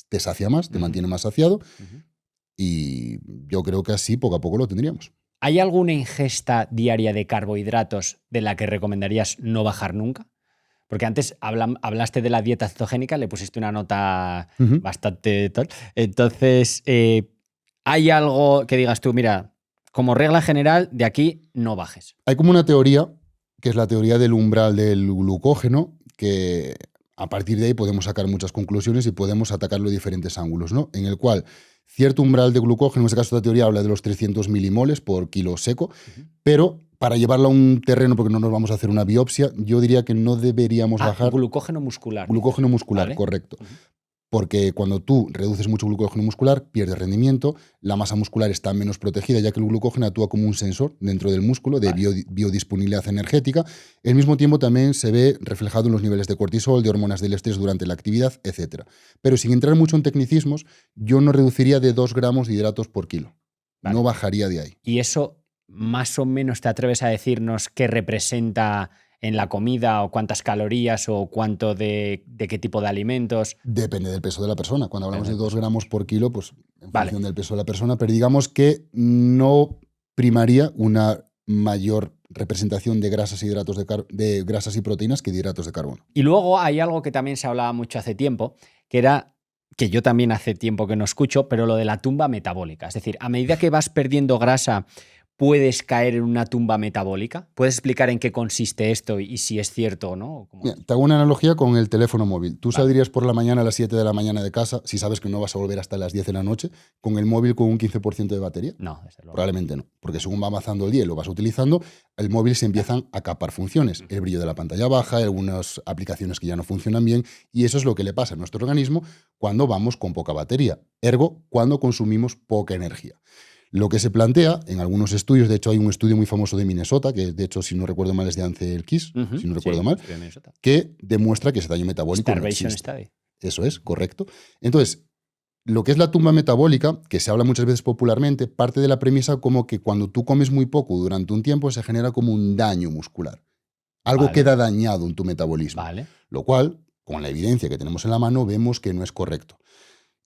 te sacia más, te mantiene más saciado, y yo creo que así poco a poco lo tendríamos.
¿Hay alguna ingesta diaria de carbohidratos de la que recomendarías no bajar nunca? Porque antes hablaste de la dieta cetogénica, le pusiste una nota bastante tal. Entonces, ¿hay algo que digas tú, mira, como regla general, de aquí no bajes?
Hay como una teoría, que es la teoría del umbral del glucógeno, que a partir de ahí podemos sacar muchas conclusiones y podemos atacarlo de diferentes ángulos, ¿no? En el cual cierto umbral de glucógeno, en este caso esta teoría habla de los 300 milimoles por kilo seco, pero para llevarlo a un terreno, porque no nos vamos a hacer una biopsia, yo diría que no deberíamos bajar...
Glucógeno muscular.
Glucógeno muscular,
¿vale?
Correcto. Porque cuando tú reduces mucho glucógeno muscular, pierdes rendimiento, la masa muscular está menos protegida, ya que el glucógeno actúa como un sensor dentro del músculo de biodisponibilidad energética. Al mismo tiempo también se ve reflejado en los niveles de cortisol, de hormonas del estrés durante la actividad, etc. Pero sin entrar mucho en tecnicismos, yo no reduciría de 2 gramos de hidratos por kilo. Vale. No bajaría de ahí.
¿Y eso más o menos te atreves a decirnos qué representa en la comida o cuántas calorías o cuánto de qué tipo de alimentos?
Depende del peso de la persona. Cuando hablamos de 2 gramos por kilo, pues en función del peso de la persona, pero digamos que no primaría una mayor representación de grasas, de grasas y proteínas que de hidratos de carbono.
Y luego hay algo que también se hablaba mucho hace tiempo, que era, que yo también hace tiempo que no escucho, pero lo de la tumba metabólica. Es decir, a medida que vas perdiendo grasa, puedes caer en una tumba metabólica? ¿Puedes explicar en qué consiste esto y si es cierto o no?
Mira, te hago una analogía con el teléfono móvil. Tú
Vale.
saldrías por la mañana a las 7 de la mañana de casa, si sabes que no vas a volver hasta las 10 de la noche, con el móvil con un 15% de batería.
No, desde luego.
Probablemente no, porque según va avanzando el día y lo vas utilizando, el móvil se empiezan a capar funciones. El brillo de la pantalla baja, algunas aplicaciones que ya no funcionan bien, y eso es lo que le pasa a nuestro organismo cuando vamos con poca batería, ergo, cuando consumimos poca energía. Lo que se plantea en algunos estudios, de hecho hay un estudio muy famoso de Minnesota, que de hecho si no recuerdo mal es de Ansel Keys, si no recuerdo mal, que demuestra que ese daño metabólico no
Starvation
existe.
Study.
Eso es, correcto. Entonces, lo que es la tumba metabólica, que se habla muchas veces popularmente, parte de la premisa como que cuando tú comes muy poco durante un tiempo se genera como un daño muscular. Algo
Vale.
queda dañado en tu metabolismo.
Vale.
Lo cual, con la evidencia que tenemos en la mano, vemos que no es correcto.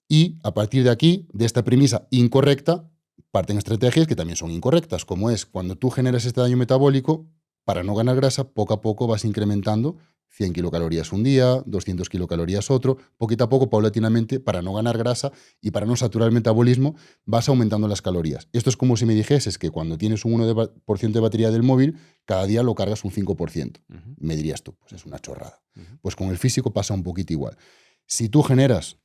Y a partir de aquí, de esta premisa incorrecta, parten estrategias que también son incorrectas, como es cuando tú generas este daño metabólico, para no ganar grasa, poco a poco vas incrementando 100 kilocalorías un día, 200 kilocalorías otro, poquito a poco, paulatinamente, para no ganar grasa y para no saturar el metabolismo, vas aumentando las calorías. Esto es como si me dijeses que cuando tienes un 1% de batería del móvil, cada día lo cargas un 5%. Me dirías tú, pues es una chorrada. Pues con el físico pasa un poquito igual. Si tú generas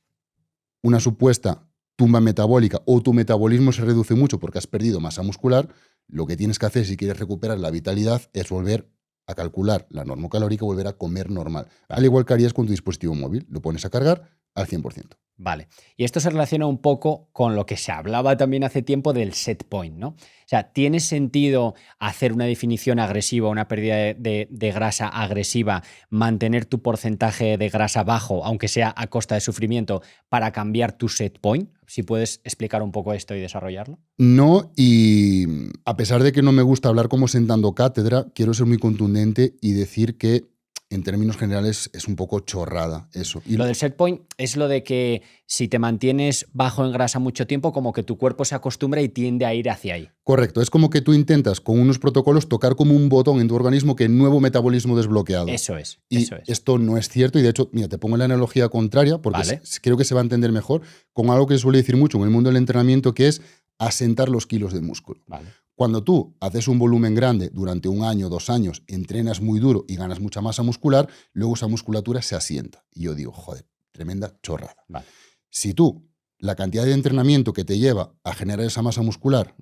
una supuesta tumba metabólica o tu metabolismo se reduce mucho porque has perdido masa muscular, lo que tienes que hacer si quieres recuperar la vitalidad es volver a calcular la normocalórica, volver a comer normal. Al igual que harías con tu dispositivo móvil, lo pones a cargar al 100%.
Vale. Y esto se relaciona un poco con lo que se hablaba también hace tiempo del set point, ¿no? O sea, ¿tiene sentido hacer una definición agresiva, una pérdida de grasa agresiva, mantener tu porcentaje de grasa bajo, aunque sea a costa de sufrimiento, para cambiar tu set point? Si puedes explicar un poco esto y desarrollarlo.
No, y a pesar de que no me gusta hablar como sentando cátedra, quiero ser muy contundente y decir que en términos generales es un poco chorrada eso. Y
lo del set point es lo de que si te mantienes bajo en grasa mucho tiempo, como que tu cuerpo se acostumbra y tiende a ir hacia ahí.
Correcto, es como que tú intentas con unos protocolos tocar como un botón en tu organismo que nuevo metabolismo desbloqueado.
Eso es.
Y
eso es.
esto no es cierto y de hecho, mira, te pongo la analogía contraria porque
Vale.
creo que se va a entender mejor con algo que se suele decir mucho en el mundo del entrenamiento, que es asentar los kilos de músculo.
Vale.
Cuando tú haces un volumen grande durante 1 año, 2 años, entrenas muy duro y ganas mucha masa muscular, luego esa musculatura se asienta. Y yo digo, joder, tremenda chorrada.
Vale.
Si tú, la cantidad de entrenamiento que te lleva a generar esa masa muscular,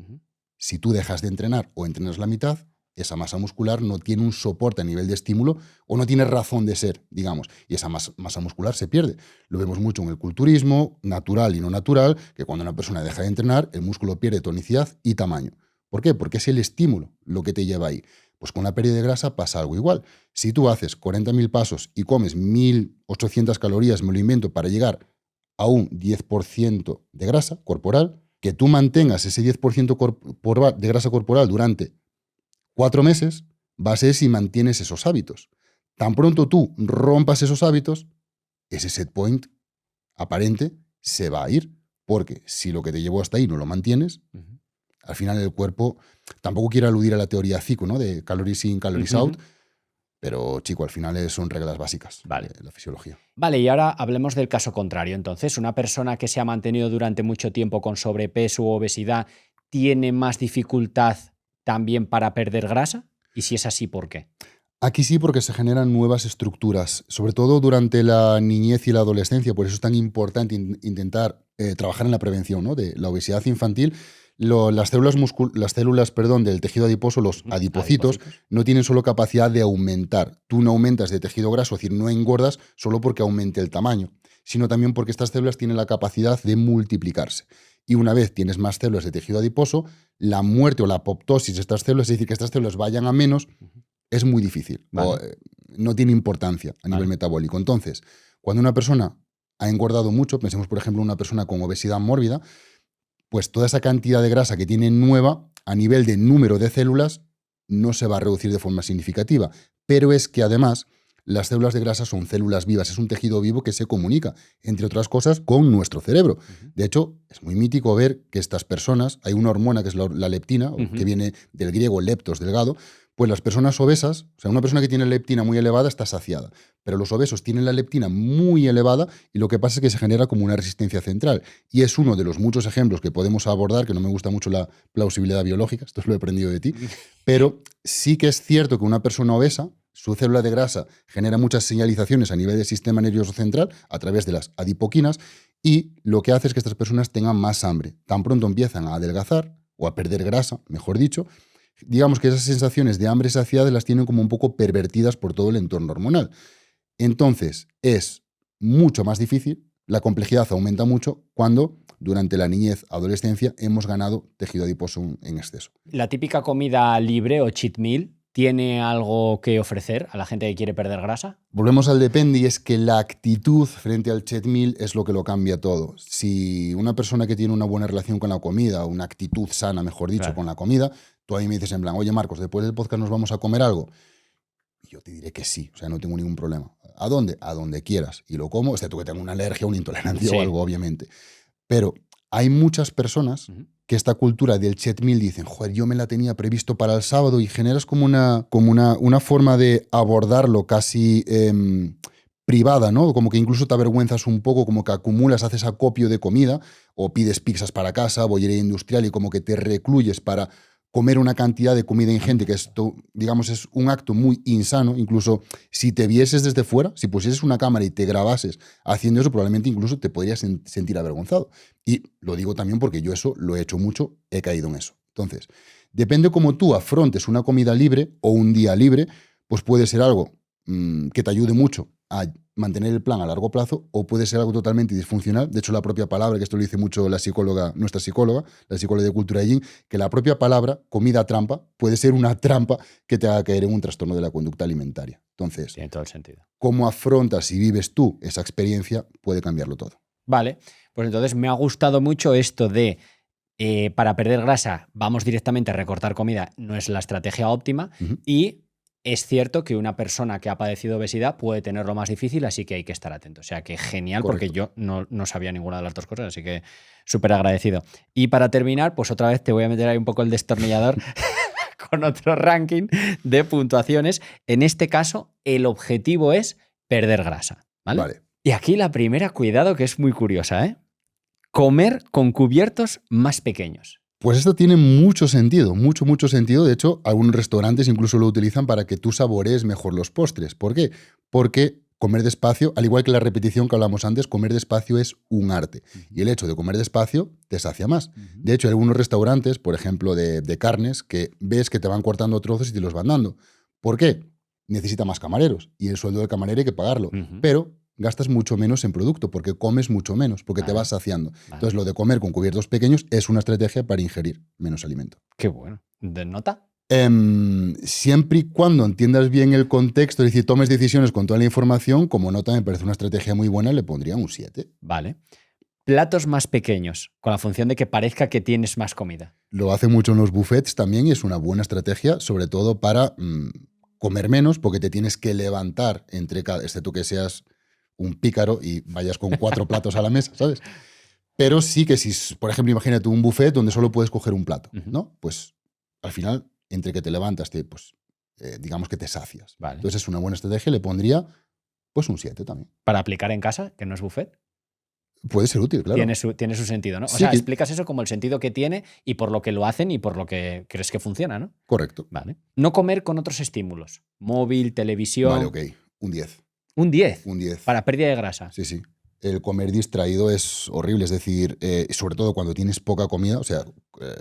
si tú dejas de entrenar o entrenas la mitad, esa masa muscular no tiene un soporte a nivel de estímulo o no tiene razón de ser, digamos, y esa masa muscular se pierde. Lo vemos mucho en el culturismo, natural y no natural, que cuando una persona deja de entrenar, el músculo pierde tonicidad y tamaño. ¿Por qué? Porque es el estímulo lo que te lleva ahí. Pues con la pérdida de grasa pasa algo igual. Si tú haces 40.000 pasos y comes 1.800 calorías, me lo invento, para llegar a un 10% de grasa corporal, que tú mantengas ese 10% de grasa corporal durante 4 meses, va a ser si mantienes esos hábitos. Tan pronto tú rompas esos hábitos, ese set point aparente se va a ir. Porque si lo que te llevó hasta ahí no lo mantienes, al final el cuerpo, tampoco quiero aludir a la teoría CICO, ¿no? De calories in, calories out, pero chico, al final son reglas básicas de la fisiología.
Vale, y ahora hablemos del caso contrario. Entonces, una persona que se ha mantenido durante mucho tiempo con sobrepeso u obesidad, ¿tiene más dificultad también para perder grasa? Y si es así, ¿por qué?
Aquí sí, porque se generan nuevas estructuras, sobre todo durante la niñez y la adolescencia. Por eso es tan importante intentar trabajar en la prevención, ¿no? De la obesidad infantil. Las células del tejido adiposo, los adipocitos, no tienen solo capacidad de aumentar. Tú no aumentas de tejido graso, es decir, no engordas solo porque aumente el tamaño, sino también porque estas células tienen la capacidad de multiplicarse. Y una vez tienes más células de tejido adiposo, la muerte o la apoptosis de estas células, es decir, que estas células vayan a menos, es muy difícil.
Vale.
No tiene importancia a nivel metabólico. Entonces, cuando una persona ha engordado mucho, pensemos por ejemplo en una persona con obesidad mórbida, pues toda esa cantidad de grasa que tiene nueva, a nivel de número de células, no se va a reducir de forma significativa. Pero es que además las células de grasa son células vivas, es un tejido vivo que se comunica, entre otras cosas, con nuestro cerebro. De hecho, es muy mítico ver que estas personas, hay una hormona que es la leptina, que viene del griego leptos, delgado, Pues las personas obesas, o sea, una persona que tiene leptina muy elevada está saciada, pero los obesos tienen la leptina muy elevada y lo que pasa es que se genera como una resistencia central. Y es uno de los muchos ejemplos que podemos abordar, que no me gusta mucho la plausibilidad biológica, esto lo he aprendido de ti, pero sí que es cierto que una persona obesa, su célula de grasa genera muchas señalizaciones a nivel del sistema nervioso central a través de las adipoquinas y lo que hace es que estas personas tengan más hambre. Tan pronto empiezan a adelgazar o a perder grasa, mejor dicho, digamos que esas sensaciones de hambre y saciedad las tienen como un poco pervertidas por todo el entorno hormonal. Entonces, es mucho más difícil, la complejidad aumenta mucho cuando durante la niñez, adolescencia, hemos ganado tejido adiposo en exceso.
¿La típica comida libre o cheat meal tiene algo que ofrecer a la gente que quiere perder grasa?
Volvemos al depende y es que la actitud frente al cheat meal es lo que lo cambia todo. Si una persona que tiene una buena relación con la comida, una actitud sana, mejor dicho,
Claro.
con la comida, tú ahí me dices en plan, oye Marcos, después del podcast nos vamos a comer algo. Y yo te diré que sí, o sea, no tengo ningún problema. ¿A dónde? A donde quieras. Y lo como, excepto que tenga una alergia, una intolerancia
Sí.
o algo, obviamente. Pero hay muchas personas que esta cultura del cheat meal dicen, joder, yo me la tenía previsto para el sábado y generas como una forma de abordarlo casi privada, ¿no? Como que incluso te avergüenzas un poco, como que acumulas, haces acopio de comida o pides pizzas para casa, bollería industrial y como que te recluyes para comer una cantidad de comida ingente, que esto, digamos, es un acto muy insano. Incluso si te vieses desde fuera, si pusieses una cámara y te grabases haciendo eso, probablemente incluso te podrías sentir avergonzado. Y lo digo también porque yo eso lo he hecho mucho, he caído en eso. Entonces, depende cómo tú afrontes una comida libre o un día libre, pues puede ser algo que te ayude mucho a mantener el plan a largo plazo o puede ser algo totalmente disfuncional. De hecho, la propia palabra, que esto lo dice mucho la psicóloga, nuestra psicóloga, la psicóloga de Cultura de Yin, que la propia palabra comida trampa puede ser una trampa que te haga caer en un trastorno de la conducta alimentaria. Entonces,
Tiene todo el sentido.
cómo afrontas y vives tú esa experiencia puede cambiarlo todo.
Vale, pues entonces me ha gustado mucho esto de para perder grasa vamos directamente a recortar comida, no es la estrategia óptima y es cierto que una persona que ha padecido obesidad puede tenerlo más difícil, así que hay que estar atento. O sea que genial,
Correcto.
porque yo no sabía ninguna de las dos cosas, así que súper agradecido. Y para terminar, pues otra vez te voy a meter ahí un poco el destornillador con otro ranking de puntuaciones. En este caso, el objetivo es perder grasa, ¿vale?
Vale.
Y aquí la primera, cuidado, que es muy curiosa, ¿eh? Comer con cubiertos más pequeños.
Pues esto tiene mucho sentido, mucho sentido. De hecho, algunos restaurantes incluso lo utilizan para que tú saborees mejor los postres. ¿Por qué? Porque comer despacio, al igual que la repetición que hablamos antes, comer despacio es un arte. Y el hecho de comer despacio te sacia más. De hecho, hay algunos restaurantes, por ejemplo, de carnes, que ves que te van cortando trozos y te los van dando. ¿Por qué? Necesita más camareros. Y el sueldo del camarero hay que pagarlo. Pero gastas mucho menos en producto, porque comes mucho menos, porque te vas saciando. Entonces, lo de comer con cubiertos pequeños es una estrategia para ingerir menos alimento.
Qué bueno. ¿De nota?
Siempre y cuando entiendas bien el contexto, es decir, tomes decisiones con toda la información, como nota me parece una estrategia muy buena, le pondría un 7.
Vale. Platos más pequeños, con la función de que parezca que tienes más comida.
Lo hace mucho en los buffets también y es una buena estrategia, sobre todo para comer menos, porque te tienes que levantar entre cada, excepto que seas un pícaro y vayas con 4 platos a la mesa, ¿sabes? Pero sí que si, por ejemplo, imagínate un buffet donde solo puedes coger un plato, ¿no? Pues al final, entre que te levantas, digamos que te sacias.
Vale.
Entonces es una buena estrategia, le pondría pues un 7 también.
Para aplicar en casa, que no es buffet.
Puede ser útil, claro.
Tiene su sentido, ¿no? O
Sí,
sea, explicas eso como el sentido que tiene y por lo que lo hacen y por lo que crees que funciona, ¿no?
Correcto.
Vale. No comer con otros estímulos. Móvil, televisión.
Vale, ok. Un 10.
Un 10.
Un 10.
Para pérdida de grasa.
Sí, sí. El comer distraído es horrible, es decir, sobre todo cuando tienes poca comida, o sea,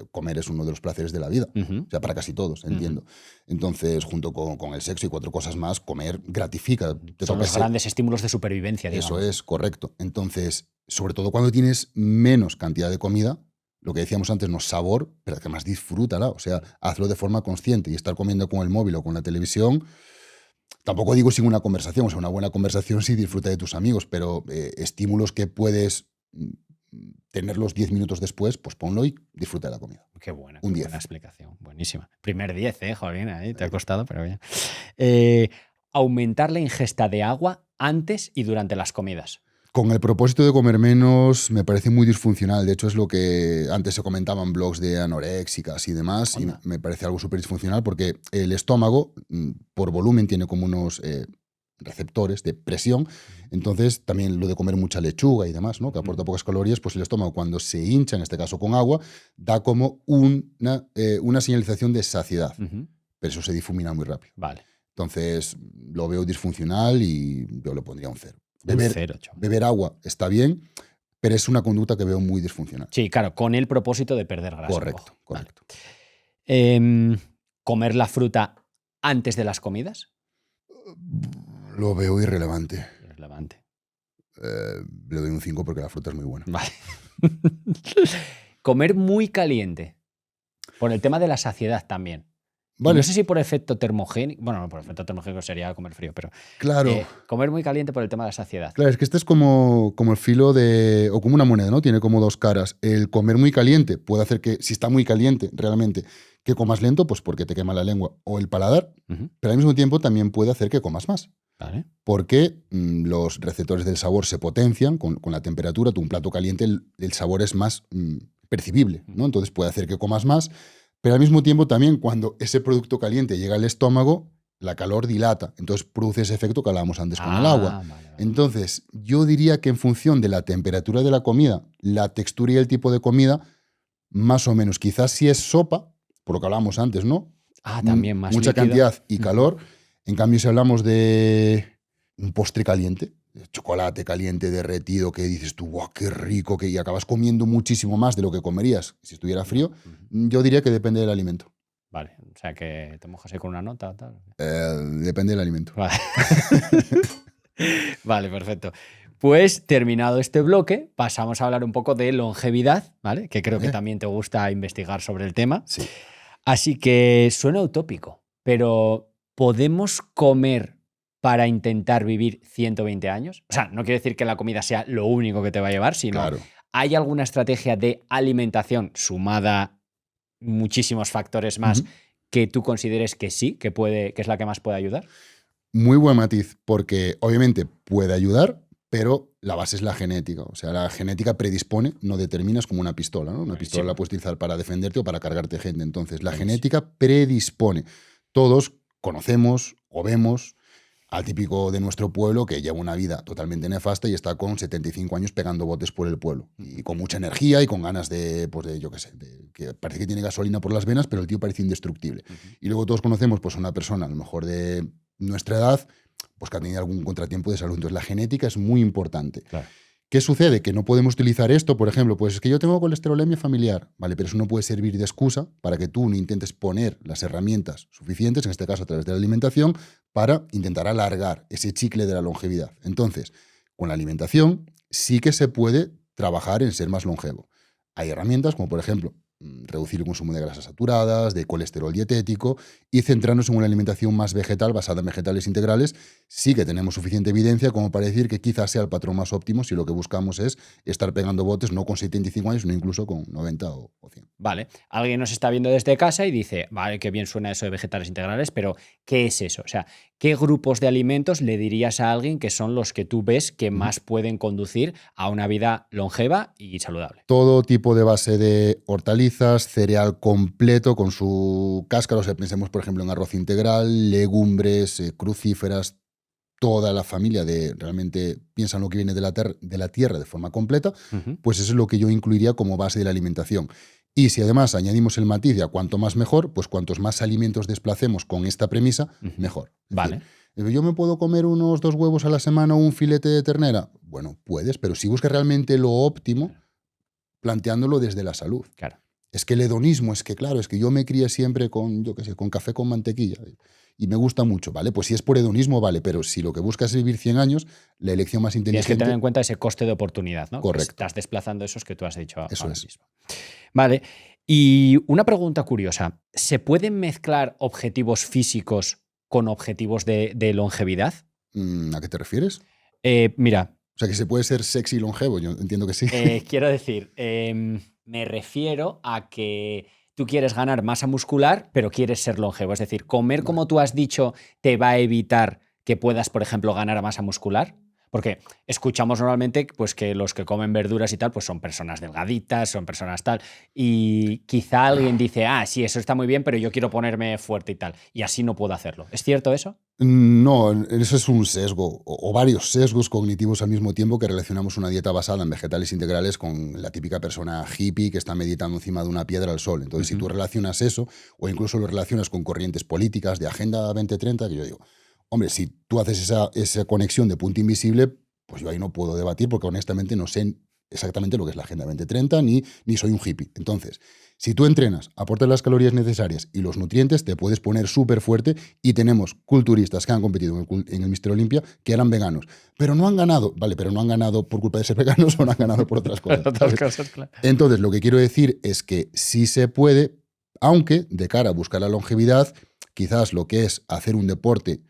comer es uno de los placeres de la vida, o sea, para casi todos, entiendo. Entonces, junto con el sexo y 4 cosas más, comer gratifica.
Son los grandes estímulos de supervivencia, digamos.
Eso es, correcto. Entonces, sobre todo cuando tienes menos cantidad de comida, lo que decíamos antes, no sabor, pero además disfrútala, o sea, hazlo de forma consciente y estar comiendo con el móvil o con la televisión. Tampoco digo sin una conversación, o sea, una buena conversación sí disfruta de tus amigos, pero estímulos que puedes tenerlos 10 minutos después, pues ponlo y disfruta de la comida.
Qué buena,
Un 10.
buena explicación. Buenísima. Primer 10, Jolín, ahí te ha costado, pero bien. Aumentar la ingesta de agua antes y durante las comidas.
Con el propósito de comer menos me parece muy disfuncional. De hecho, es lo que antes se comentaba en blogs de anoréxicas y demás.
Onda.
Y me parece algo súper disfuncional porque el estómago, por volumen, tiene como unos receptores de presión. Entonces, también lo de comer mucha lechuga y demás, ¿no? Que aporta pocas calorías, pues el estómago, cuando se hincha, en este caso con agua, da como una señalización de saciedad. Pero eso se difumina muy rápido.
Vale.
Entonces, lo veo disfuncional y yo le pondría un 0.
Un 0, chaval.
Beber agua está bien, pero es una conducta que veo muy disfuncional.
Sí, claro, con el propósito de perder grasa.
Correcto, correcto.
Vale. ¿Comer la fruta antes de las comidas?
Lo veo irrelevante.
Irrelevante.
Le doy un 5 porque la fruta es muy buena.
Vale. Comer muy caliente. Por el tema de la saciedad también.
Vale.
No sé si por efecto termogénico. Bueno, no, por efecto termogénico sería comer frío, pero.
Claro.
Comer muy caliente por el tema de la saciedad.
Claro, es que este es como el filo de. O como una moneda, ¿no? Tiene como dos caras. El comer muy caliente puede hacer que, si está muy caliente realmente, que comas lento, pues porque te quema la lengua o el paladar. Pero al mismo tiempo también puede hacer que comas más.
Vale.
Porque los receptores del sabor se potencian con la temperatura. Tu un plato caliente, el sabor es más percibible, ¿no? Entonces puede hacer que comas más. Pero al mismo tiempo también cuando ese producto caliente llega al estómago, la calor dilata. Entonces produce ese efecto que hablábamos antes con el agua.
Vale.
Entonces yo diría que en función de la temperatura de la comida, la textura y el tipo de comida, más o menos. Quizás si es sopa, por lo que hablábamos antes, ¿no?
También más
mucha
líquido.
Cantidad y calor. En cambio, si hablamos de un postre caliente, chocolate caliente derretido, que dices tú, ¡guau, qué rico! Y acabas comiendo muchísimo más de lo que comerías si estuviera frío, yo diría que depende del alimento.
Vale, o sea que te mojas ahí con una nota o tal.
Depende del alimento.
Vale. Vale, perfecto. Pues terminado este bloque, pasamos a hablar un poco de longevidad, ¿vale? Que creo que también te gusta investigar sobre el tema.
Sí.
Así que suena utópico, pero ¿podemos comer para intentar vivir 120 años? O sea, no quiero decir que la comida sea lo único que te va a llevar, sino
Claro.
¿hay alguna estrategia de alimentación sumada muchísimos factores más que tú consideres que sí, que es la que más puede ayudar?
Muy buen matiz, porque obviamente puede ayudar, pero la base es la genética. O sea, la genética predispone, no determinas como una pistola, ¿no? Una pistola la puedes utilizar para defenderte o para cargarte gente. Entonces, la genética predispone. Todos conocemos o vemos al típico de nuestro pueblo que lleva una vida totalmente nefasta y está con 75 años pegando botes por el pueblo. Y con mucha energía y con ganas yo qué sé, que parece que tiene gasolina por las venas, pero el tío parece indestructible. Y luego todos conocemos pues, a una persona, a lo mejor de nuestra edad, pues que ha tenido algún contratiempo de salud. Entonces, la genética es muy importante.
Claro.
¿Qué sucede? Que no podemos utilizar esto, por ejemplo, pues es que yo tengo colesterolemia familiar, ¿vale? Pero eso no puede servir de excusa para que tú no intentes poner las herramientas suficientes, en este caso a través de la alimentación, para intentar alargar ese chicle de la longevidad. Entonces, con la alimentación sí que se puede trabajar en ser más longevo. Hay herramientas como, por ejemplo, reducir el consumo de grasas saturadas, de colesterol dietético y centrarnos en una alimentación más vegetal, basada en vegetales integrales. Sí que tenemos suficiente evidencia como para decir que quizás sea el patrón más óptimo si lo que buscamos es estar pegando botes no con 75 años, sino incluso con 90 o 100.
Vale, alguien nos está viendo desde casa y dice, vale, qué bien suena eso de vegetales integrales, pero ¿qué es eso? O sea, ¿qué grupos de alimentos le dirías a alguien que son los que tú ves que más pueden conducir a una vida longeva y saludable?
Todo tipo de base de hortalizas, cereal completo con su cáscara, o sea, pensemos por ejemplo en arroz integral, legumbres, crucíferas, toda la familia realmente piensan lo que viene de la tierra de forma completa, pues eso es lo que yo incluiría como base de la alimentación. Y si además añadimos el matiz de a cuanto más mejor, pues cuantos más alimentos desplacemos con esta premisa, mejor.
Vale.
¿Yo me puedo comer unos 2 huevos a la semana o un filete de ternera? Bueno, puedes, pero si buscas realmente lo óptimo, planteándolo desde la salud.
Claro.
Es que el hedonismo, es que yo me crié siempre con, con café con mantequilla y me gusta mucho, ¿vale? Pues si es por hedonismo, vale, pero si lo que buscas es vivir 100 años, la elección más inteligente...
Tienes que tener en cuenta ese coste de oportunidad, ¿no?
Correcto.
Que estás desplazando esos que tú has dicho
Eso
ahora
es.
mismo. Vale. Y una pregunta curiosa. ¿Se pueden mezclar objetivos físicos con objetivos de longevidad?
¿A qué te refieres?
Mira.
O sea, que se puede ser sexy y longevo, yo entiendo que sí.
Quiero decir, me refiero a que tú quieres ganar masa muscular, pero quieres ser longevo. Es decir, comer como tú has dicho te va a evitar que puedas, por ejemplo, ganar masa muscular. Porque escuchamos normalmente pues, que los que comen verduras y tal pues son personas delgaditas, son personas tal. Y quizá alguien dice, sí, eso está muy bien, pero yo quiero ponerme fuerte y tal. Y así no puedo hacerlo. ¿Es cierto eso?
No, eso es un sesgo o varios sesgos cognitivos al mismo tiempo que relacionamos una dieta basada en vegetales integrales con la típica persona hippie que está meditando encima de una piedra al sol. Entonces, si tú relacionas eso o incluso lo relacionas con corrientes políticas de Agenda 2030, que yo digo, hombre, si tú haces esa conexión de punto invisible, pues yo ahí no puedo debatir porque honestamente no sé exactamente lo que es la Agenda 2030 ni soy un hippie. Entonces, si tú entrenas, aportas las calorías necesarias y los nutrientes, te puedes poner súper fuerte y tenemos culturistas que han competido en el Mister Olympia que eran veganos, pero no han ganado, vale, pero no han ganado por culpa de ser veganos o no han ganado por otras cosas.
Otras cosas, claro.
Entonces, lo que quiero decir es que sí se puede, aunque de cara a buscar la longevidad, quizás lo que es hacer un deporte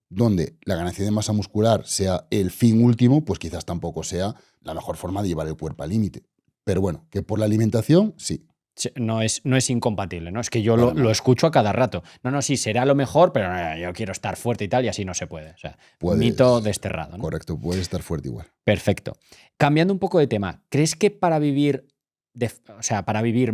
donde la ganancia de masa muscular sea el fin último, pues quizás tampoco sea la mejor forma de llevar el cuerpo al límite. Pero bueno, que por la alimentación, sí.
No es incompatible, ¿no? Es que yo
Para
lo
nada.
escucho a cada rato. No, sí, será lo mejor, pero yo quiero estar fuerte y tal, y así no se puede. O sea, mito desterrado, ¿no?
Correcto, puedes estar fuerte igual.
Perfecto. Cambiando un poco de tema, ¿crees que para vivir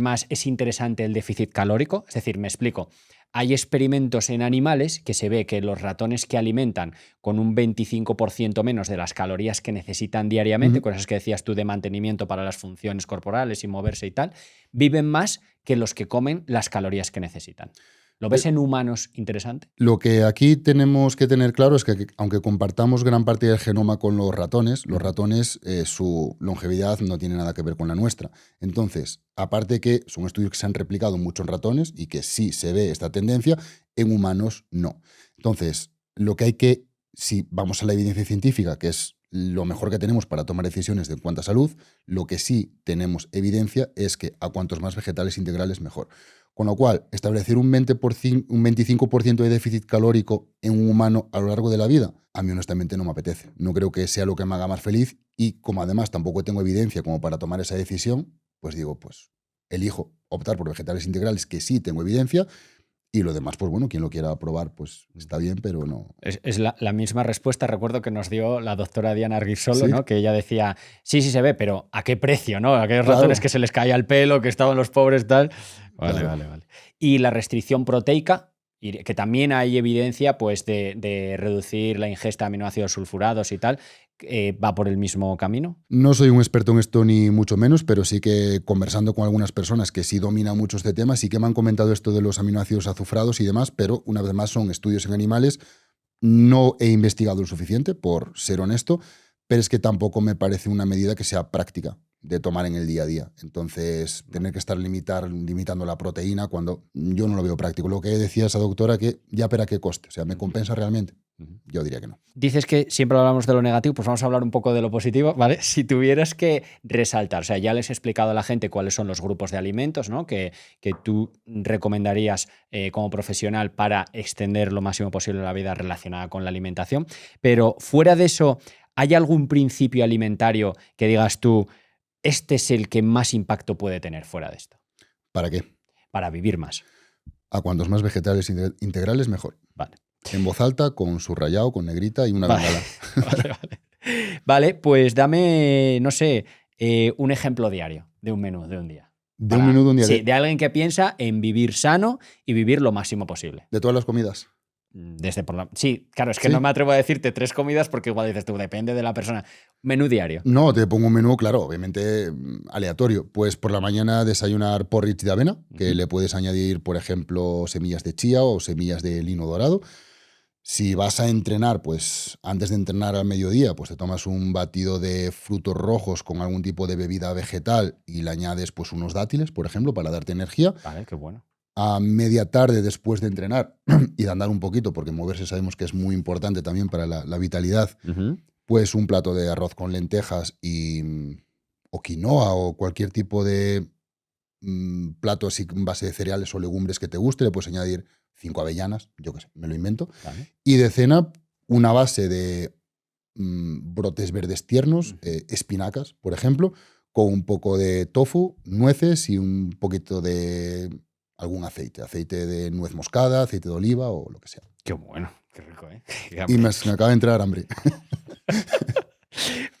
más es interesante el déficit calórico? Es decir, me explico. Hay experimentos en animales que se ve que los ratones que alimentan con un 25% menos de las calorías que necesitan diariamente, cosas que decías tú de mantenimiento para las funciones corporales y moverse y tal, viven más que los que comen las calorías que necesitan. ¿Lo ves en humanos interesante?
Lo que aquí tenemos que tener claro es que aunque compartamos gran parte del genoma con los ratones, su longevidad no tiene nada que ver con la nuestra. Entonces, aparte que son estudios que se han replicado mucho en ratones y que sí se ve esta tendencia, en humanos no. Entonces, lo que hay que, si vamos a la evidencia científica, que es lo mejor que tenemos para tomar decisiones de cuanto a salud, lo que sí tenemos evidencia es que a cuantos más vegetales integrales, mejor. Con lo cual, establecer un 25% de déficit calórico en un humano a lo largo de la vida, a mí honestamente no me apetece. No creo que sea lo que me haga más feliz y como además tampoco tengo evidencia como para tomar esa decisión, pues digo, pues elijo optar por vegetales integrales que sí tengo evidencia y lo demás, pues bueno, quien lo quiera probar, pues está bien, pero no.
Es la misma respuesta, recuerdo que nos dio la doctora Diana Arguisolo,
Sí.
¿no? Que ella decía, sí se ve, pero ¿a qué precio? ¿No? Aquellos
Claro.
ratones que se les caía el pelo, que estaban los pobres, tal. Vale,
Claro.
vale. Y la restricción proteica, que también hay evidencia pues, de reducir la ingesta de aminoácidos sulfurados y tal, ¿va por el mismo camino?
No soy un experto en esto ni mucho menos, pero sí que conversando con algunas personas que sí dominan mucho este tema, sí que me han comentado esto de los aminoácidos azufrados y demás, pero una vez más son estudios en animales. No he investigado lo suficiente, por ser honesto, pero es que tampoco me parece una medida que sea práctica de tomar en el día a día. Entonces, tener que estar limitando la proteína cuando yo no lo veo práctico. Lo que decía esa doctora, que ya pero a qué coste, o sea, ¿me compensa realmente? Yo diría que no.
Dices que siempre hablamos de lo negativo, pues vamos a hablar un poco de lo positivo, ¿vale? Si tuvieras que resaltar, o sea, ya les he explicado a la gente cuáles son los grupos de alimentos, ¿no? Que tú recomendarías como profesional para extender lo máximo posible la vida relacionada con la alimentación, pero fuera de eso, ¿hay algún principio alimentario que digas tú, este es el que más impacto puede tener fuera de esto?
¿Para qué?
Para vivir más.
A cuantos más vegetales integrales, mejor.
Vale.
En voz alta, con subrayado, con negrita y una bengala.
Vale, pues dame, no sé, un ejemplo diario de un menú de un día.
De un menú de un día.
Sí, de alguien que piensa en vivir sano y vivir lo máximo posible.
De todas las comidas.
Sí, claro, es que
¿Sí?
no me atrevo a decirte 3 comidas porque igual dices tú, depende de la persona. Menú diario.
No, te pongo un menú, claro, obviamente aleatorio. Pues por la mañana desayunar porridge de avena, que le puedes añadir, por ejemplo, semillas de chía o semillas de lino dorado. Si vas a entrenar, pues antes de entrenar al mediodía, pues te tomas un batido de frutos rojos con algún tipo de bebida vegetal y le añades pues unos dátiles, por ejemplo, para darte energía.
Vale, qué bueno.
A media tarde después de entrenar y de andar un poquito, porque moverse sabemos que es muy importante también para la vitalidad, pues un plato de arroz con lentejas o quinoa o cualquier tipo de plato así en base de cereales o legumbres que te guste, le puedes añadir 5 avellanas, yo qué sé, me lo invento.
Vale.
Y de cena, una base de brotes verdes tiernos, espinacas, por ejemplo, con un poco de tofu, nueces y un poquito de algún aceite de nuez moscada, aceite de oliva o lo que sea.
Qué bueno, qué rico, ¿eh?
Y me acaba de entrar hambre.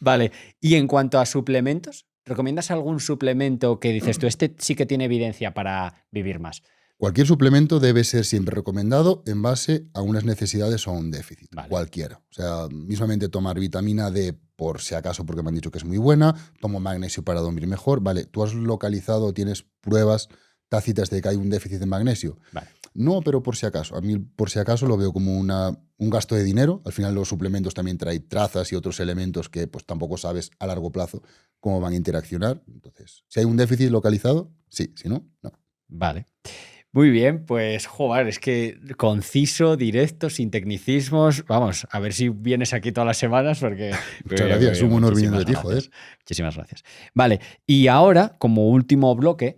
Vale. Y en cuanto a suplementos, ¿recomiendas algún suplemento que dices tú, este sí que tiene evidencia para vivir más?
Cualquier suplemento debe ser siempre recomendado en base a unas necesidades o a un déficit.
Vale.
Cualquiera. O sea, mismamente tomar vitamina D por si acaso, porque me han dicho que es muy buena. Tomo magnesio para dormir mejor. Vale, ¿tú has localizado, tienes pruebas tácitas de que hay un déficit de magnesio?
Vale.
No, pero por si acaso. A mí, por si acaso, lo veo como un gasto de dinero. Al final, los suplementos también traen trazas y otros elementos que pues tampoco sabes a largo plazo cómo van a interaccionar. Entonces, si hay un déficit localizado, sí. Si no, no.
Vale. Muy bien, pues, joder, es que conciso, directo, sin tecnicismos. Vamos, a ver si vienes aquí todas las semanas porque...
Muchas gracias, un honor viniendo de ti, joder.
Muchísimas gracias. Vale, y ahora, como último bloque,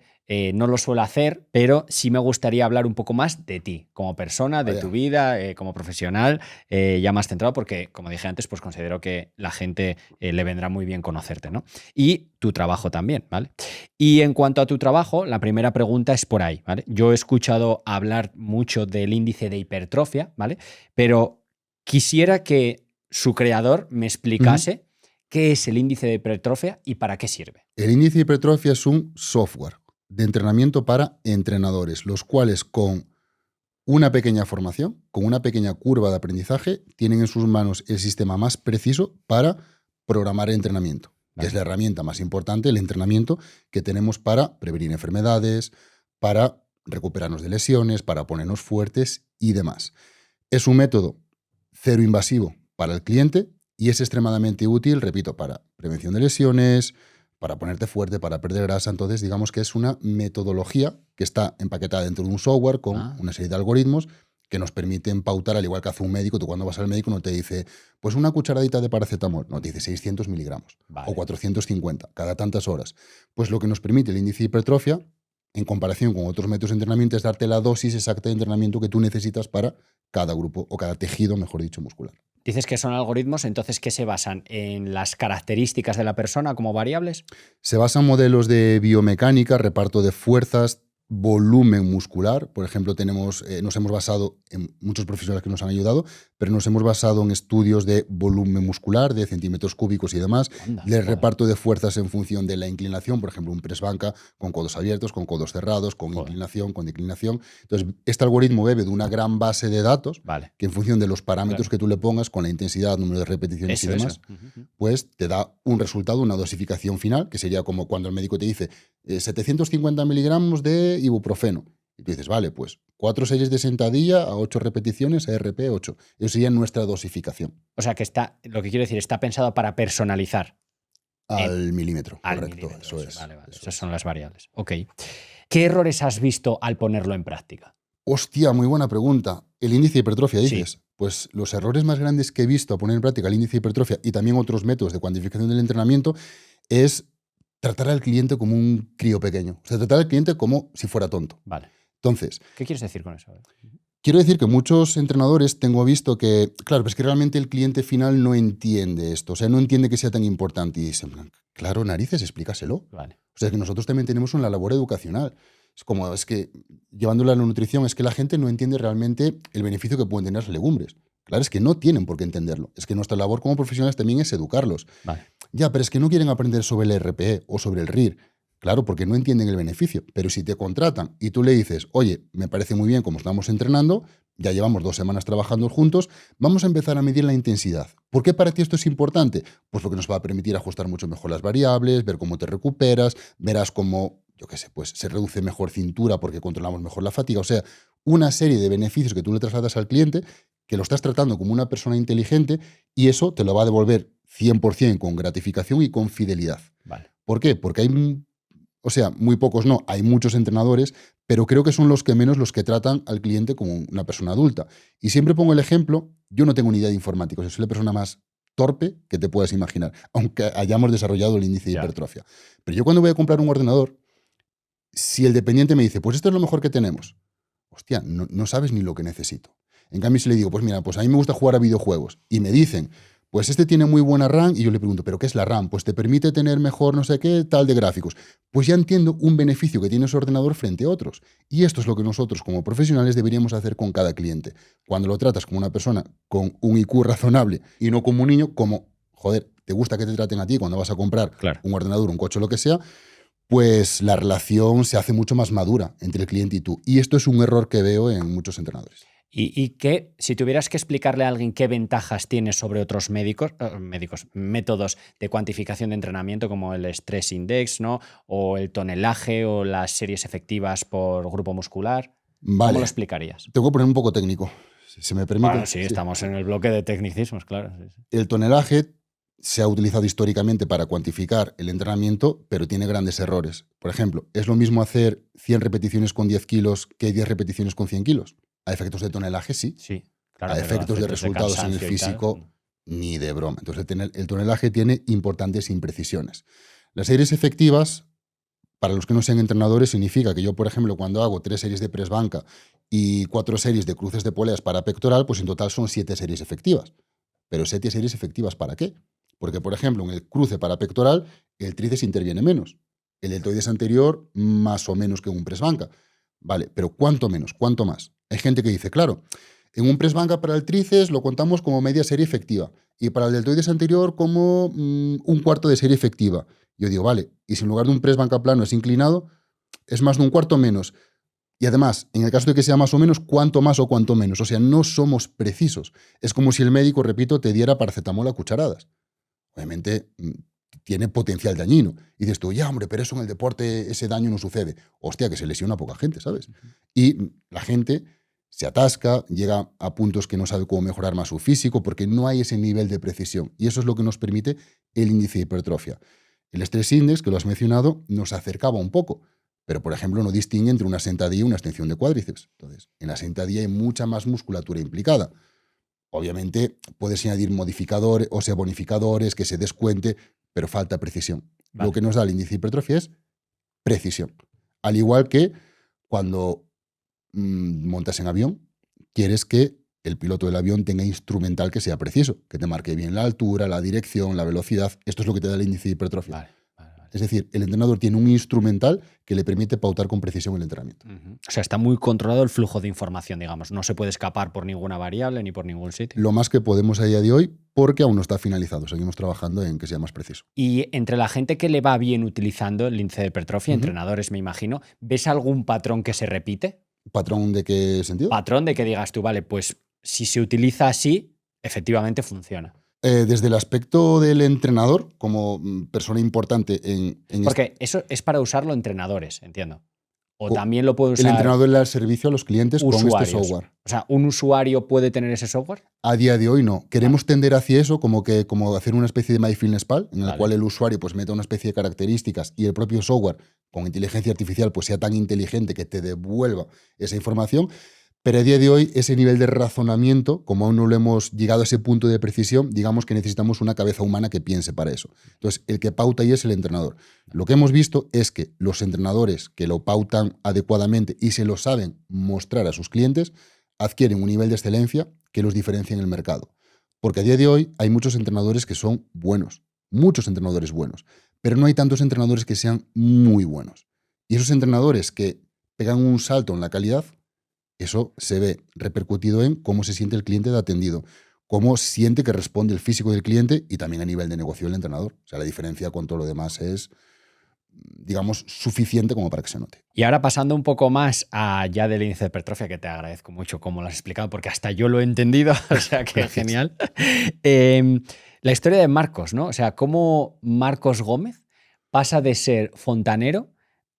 no lo suelo hacer, pero sí me gustaría hablar un poco más de ti, como persona, de tu vida, como profesional, ya más centrado, porque, como dije antes, pues considero que la gente le vendrá muy bien conocerte, ¿no? Y tu trabajo también, ¿vale? Y en cuanto a tu trabajo, la primera pregunta es por ahí, ¿vale? Yo he escuchado hablar mucho del índice de hipertrofia, ¿vale? Pero quisiera que su creador me explicase qué es el índice de hipertrofia y para qué sirve.
El índice de hipertrofia es un software de entrenamiento para entrenadores, los cuales con una pequeña formación, con una pequeña curva de aprendizaje, tienen en sus manos el sistema más preciso para programar el entrenamiento, que es la herramienta más importante, el entrenamiento que tenemos para prevenir enfermedades, para recuperarnos de lesiones, para ponernos fuertes y demás. Es un método cero invasivo para el cliente y es extremadamente útil, repito, para prevención de lesiones, para ponerte fuerte, para perder grasa. Entonces, digamos que es una metodología que está empaquetada dentro de un software con una serie de algoritmos que nos permiten pautar, al igual que hace un médico. Tú cuando vas al médico no te dice, pues una cucharadita de paracetamol, no, te dice 600 miligramos o 450 cada tantas horas. Pues lo que nos permite el índice de hipertrofia, en comparación con otros métodos de entrenamiento, es darte la dosis exacta de entrenamiento que tú necesitas para cada grupo o cada tejido, mejor dicho, muscular.
Dices que son algoritmos, entonces, ¿qué se basan? ¿En las características de la persona como variables?
Se basan en modelos de biomecánica, reparto de fuerzas, volumen muscular. Por ejemplo, nos hemos basado en muchos profesionales que nos han ayudado, pero nos hemos basado en estudios de volumen muscular, de centímetros cúbicos y demás, del reparto de fuerzas en función de la inclinación, por ejemplo, un press banca con codos abiertos, con codos cerrados, con inclinación, con declinación. Entonces, este algoritmo bebe de una gran base de datos que en función de los parámetros que tú le pongas, con la intensidad, número de repeticiones y demás, pues te da un resultado, una dosificación final, que sería como cuando el médico te dice 750 miligramos de ibuprofeno. Y tú dices, vale, pues 4 series de sentadilla a 8 repeticiones, ARP 8. Eso sería nuestra dosificación.
O sea, que lo que quiero decir, está pensado para personalizar.
Al milímetro,
al
correcto.
Milímetro,
eso es.
Vale. Esas son las variables. Ok. ¿Qué errores has visto al ponerlo en práctica?
Hostia, muy buena pregunta. El índice de hipertrofia, dices. Sí. Pues los errores más grandes que he visto a poner en práctica el índice de hipertrofia y también otros métodos de cuantificación del entrenamiento es tratar al cliente como un crío pequeño. O sea, tratar al cliente como si fuera tonto.
Vale.
Entonces,
¿qué quieres decir con eso?
Quiero decir que muchos entrenadores tengo visto que, claro, pues que realmente el cliente final no entiende esto. O sea, no entiende que sea tan importante. Y dicen, claro, narices, explícaselo.
Vale.
O sea, que nosotros también tenemos una labor educacional. Es que, llevándolo a la nutrición, es que la gente no entiende realmente el beneficio que pueden tener las legumbres. Claro, es que no tienen por qué entenderlo. Es que nuestra labor como profesionales también es educarlos.
Vale.
Ya, pero es que no quieren aprender sobre el RPE o sobre el RIR. Claro, porque no entienden el beneficio. Pero si te contratan y tú le dices, oye, me parece muy bien como estamos entrenando, ya llevamos 2 semanas trabajando juntos, vamos a empezar a medir la intensidad. ¿Por qué para ti esto es importante? Pues porque nos va a permitir ajustar mucho mejor las variables, ver cómo te recuperas, verás cómo, yo qué sé, pues se reduce mejor cintura porque controlamos mejor la fatiga. O sea, una serie de beneficios que tú le trasladas al cliente, que lo estás tratando como una persona inteligente y eso te lo va a devolver 100% con gratificación y con fidelidad.
Vale.
¿Por qué? Porque hay, muy pocos no, hay muchos entrenadores, pero creo que son los que menos los que tratan al cliente como una persona adulta. Y siempre pongo el ejemplo, yo no tengo ni idea de informática, soy la persona más torpe que te puedas imaginar, aunque hayamos desarrollado el índice de hipertrofia. Pero yo cuando voy a comprar un ordenador, si el dependiente me dice, pues esto es lo mejor que tenemos, hostia, no sabes ni lo que necesito. En cambio, si le digo, pues mira, pues a mí me gusta jugar a videojuegos, y me dicen, pues este tiene muy buena RAM, y yo le pregunto, ¿pero qué es la RAM? Pues te permite tener mejor no sé qué, tal de gráficos. Pues ya entiendo un beneficio que tiene ese ordenador frente a otros. Y esto es lo que nosotros como profesionales deberíamos hacer con cada cliente. Cuando lo tratas como una persona con un IQ razonable y no como un niño, como, joder, te gusta que te traten a ti cuando vas a comprar
Claro.
un ordenador, un coche o lo que sea, pues la relación se hace mucho más madura entre el cliente y tú. Y esto es un error que veo en muchos entrenadores.
Y que, si tuvieras que explicarle a alguien qué ventajas tiene sobre otros métodos de cuantificación de entrenamiento como el Stress Index, ¿no? O el tonelaje o las series efectivas por grupo muscular, ¿cómo lo
Vale,
explicarías?
tengo que poner un poco técnico, si se me permite.
Bueno, sí,
Sí.
estamos en el bloque de tecnicismos, claro. Sí.
El tonelaje se ha utilizado históricamente para cuantificar el entrenamiento, pero tiene grandes errores. Por ejemplo, ¿es lo mismo hacer 100 repeticiones con 10 kilos que 10 repeticiones con 100 kilos? A efectos de tonelaje, sí.
Sí, claro.
A
pero
efectos de resultados en el
cansancio y tal,
físico, ni de broma. Entonces, el tonelaje tiene importantes imprecisiones. Las series efectivas, para los que no sean entrenadores, significa que yo, por ejemplo, cuando hago 3 series de press banca y 4 series de cruces de poleas para pectoral, pues en total son 7 series efectivas. Pero 7 series efectivas, ¿para qué? Porque, por ejemplo, en el cruce para pectoral, el tríceps interviene menos. El deltoides anterior, más o menos que en un press banca. Vale, pero ¿cuánto menos? ¿Cuánto más? Hay gente que dice, claro, en un press banca para el tríceps lo contamos como media serie efectiva y para el deltoides anterior como un cuarto de serie efectiva. Yo digo, vale, y si en lugar de un press banca plano es inclinado, es más de un cuarto menos. Y además, en el caso de que sea más o menos, ¿cuánto más o cuánto menos? O sea, no somos precisos. Es como si el médico, repito, te diera paracetamol a cucharadas. Obviamente tiene potencial dañino. Y dices tú, ya, hombre, pero eso en el deporte, ese daño no sucede. Hostia, que se lesiona poca gente, ¿sabes? Y la gente se atasca, llega a puntos que no sabe cómo mejorar más su físico porque no hay ese nivel de precisión. Y eso es lo que nos permite el índice de hipertrofia. El Stress Index, que lo has mencionado, nos acercaba un poco, pero, por ejemplo, no distingue entre una sentadilla y una extensión de cuádriceps. Entonces, en la sentadilla hay mucha más musculatura implicada. Obviamente, puedes añadir modificadores, o sea, bonificadores, que se descuente, pero falta precisión.
Vale.
Lo que nos da el índice de hipertrofia es precisión. Al igual que cuando montas en avión, quieres que el piloto del avión tenga instrumental que sea preciso, que te marque bien la altura, la dirección, la velocidad. Esto es lo que te da el índice de hipertrofia.
Vale.
Es decir, el entrenador tiene un instrumental que le permite pautar con precisión el entrenamiento.
O sea, está muy controlado el flujo de información, digamos. No se puede escapar por ninguna variable ni por ningún sitio.
Lo más que podemos a día de hoy, porque aún no está finalizado. Seguimos trabajando en que sea más preciso.
Y entre la gente que le va bien utilizando el índice de hipertrofia, entrenadores me imagino, ¿ves algún patrón que se repite?
¿Patrón de qué sentido?
Patrón de que digas tú, vale, pues si se utiliza así, efectivamente funciona.
Desde el aspecto del entrenador, como persona importante
Porque eso es para usarlo entrenadores, entiendo. O
Co-
también lo puede
el
usar
entrenador le da servicio a los clientes con este
usuarios.
software.
O sea, ¿un usuario puede tener ese software?
A día de hoy no. Queremos tender hacia eso, como hacer una especie de MyFitnessPal, en el
Vale.
cual el usuario pues meta una especie de características y el propio software con inteligencia artificial pues sea tan inteligente que te devuelva esa información. Pero a día de hoy, ese nivel de razonamiento, como aún no lo hemos llegado a ese punto de precisión, digamos que necesitamos una cabeza humana que piense para eso. Entonces, el que pauta ahí es el entrenador. Lo que hemos visto es que los entrenadores que lo pautan adecuadamente y se lo saben mostrar a sus clientes, adquieren un nivel de excelencia que los diferencia en el mercado. Porque a día de hoy hay muchos entrenadores que son buenos, muchos entrenadores buenos, pero no hay tantos entrenadores que sean muy buenos. Y esos entrenadores que pegan un salto en la calidad, eso se ve repercutido en cómo se siente el cliente de atendido, cómo siente que responde el físico del cliente y también a nivel de negocio del entrenador. O sea, la diferencia con todo lo demás es, digamos, suficiente como para que se note.
Y ahora pasando un poco más allá del índice de hipertrofia, que te agradezco mucho cómo lo has explicado, porque hasta yo lo he entendido, o sea que genial. La historia de Marcos, ¿no? O sea, cómo Marcos Gómez pasa de ser fontanero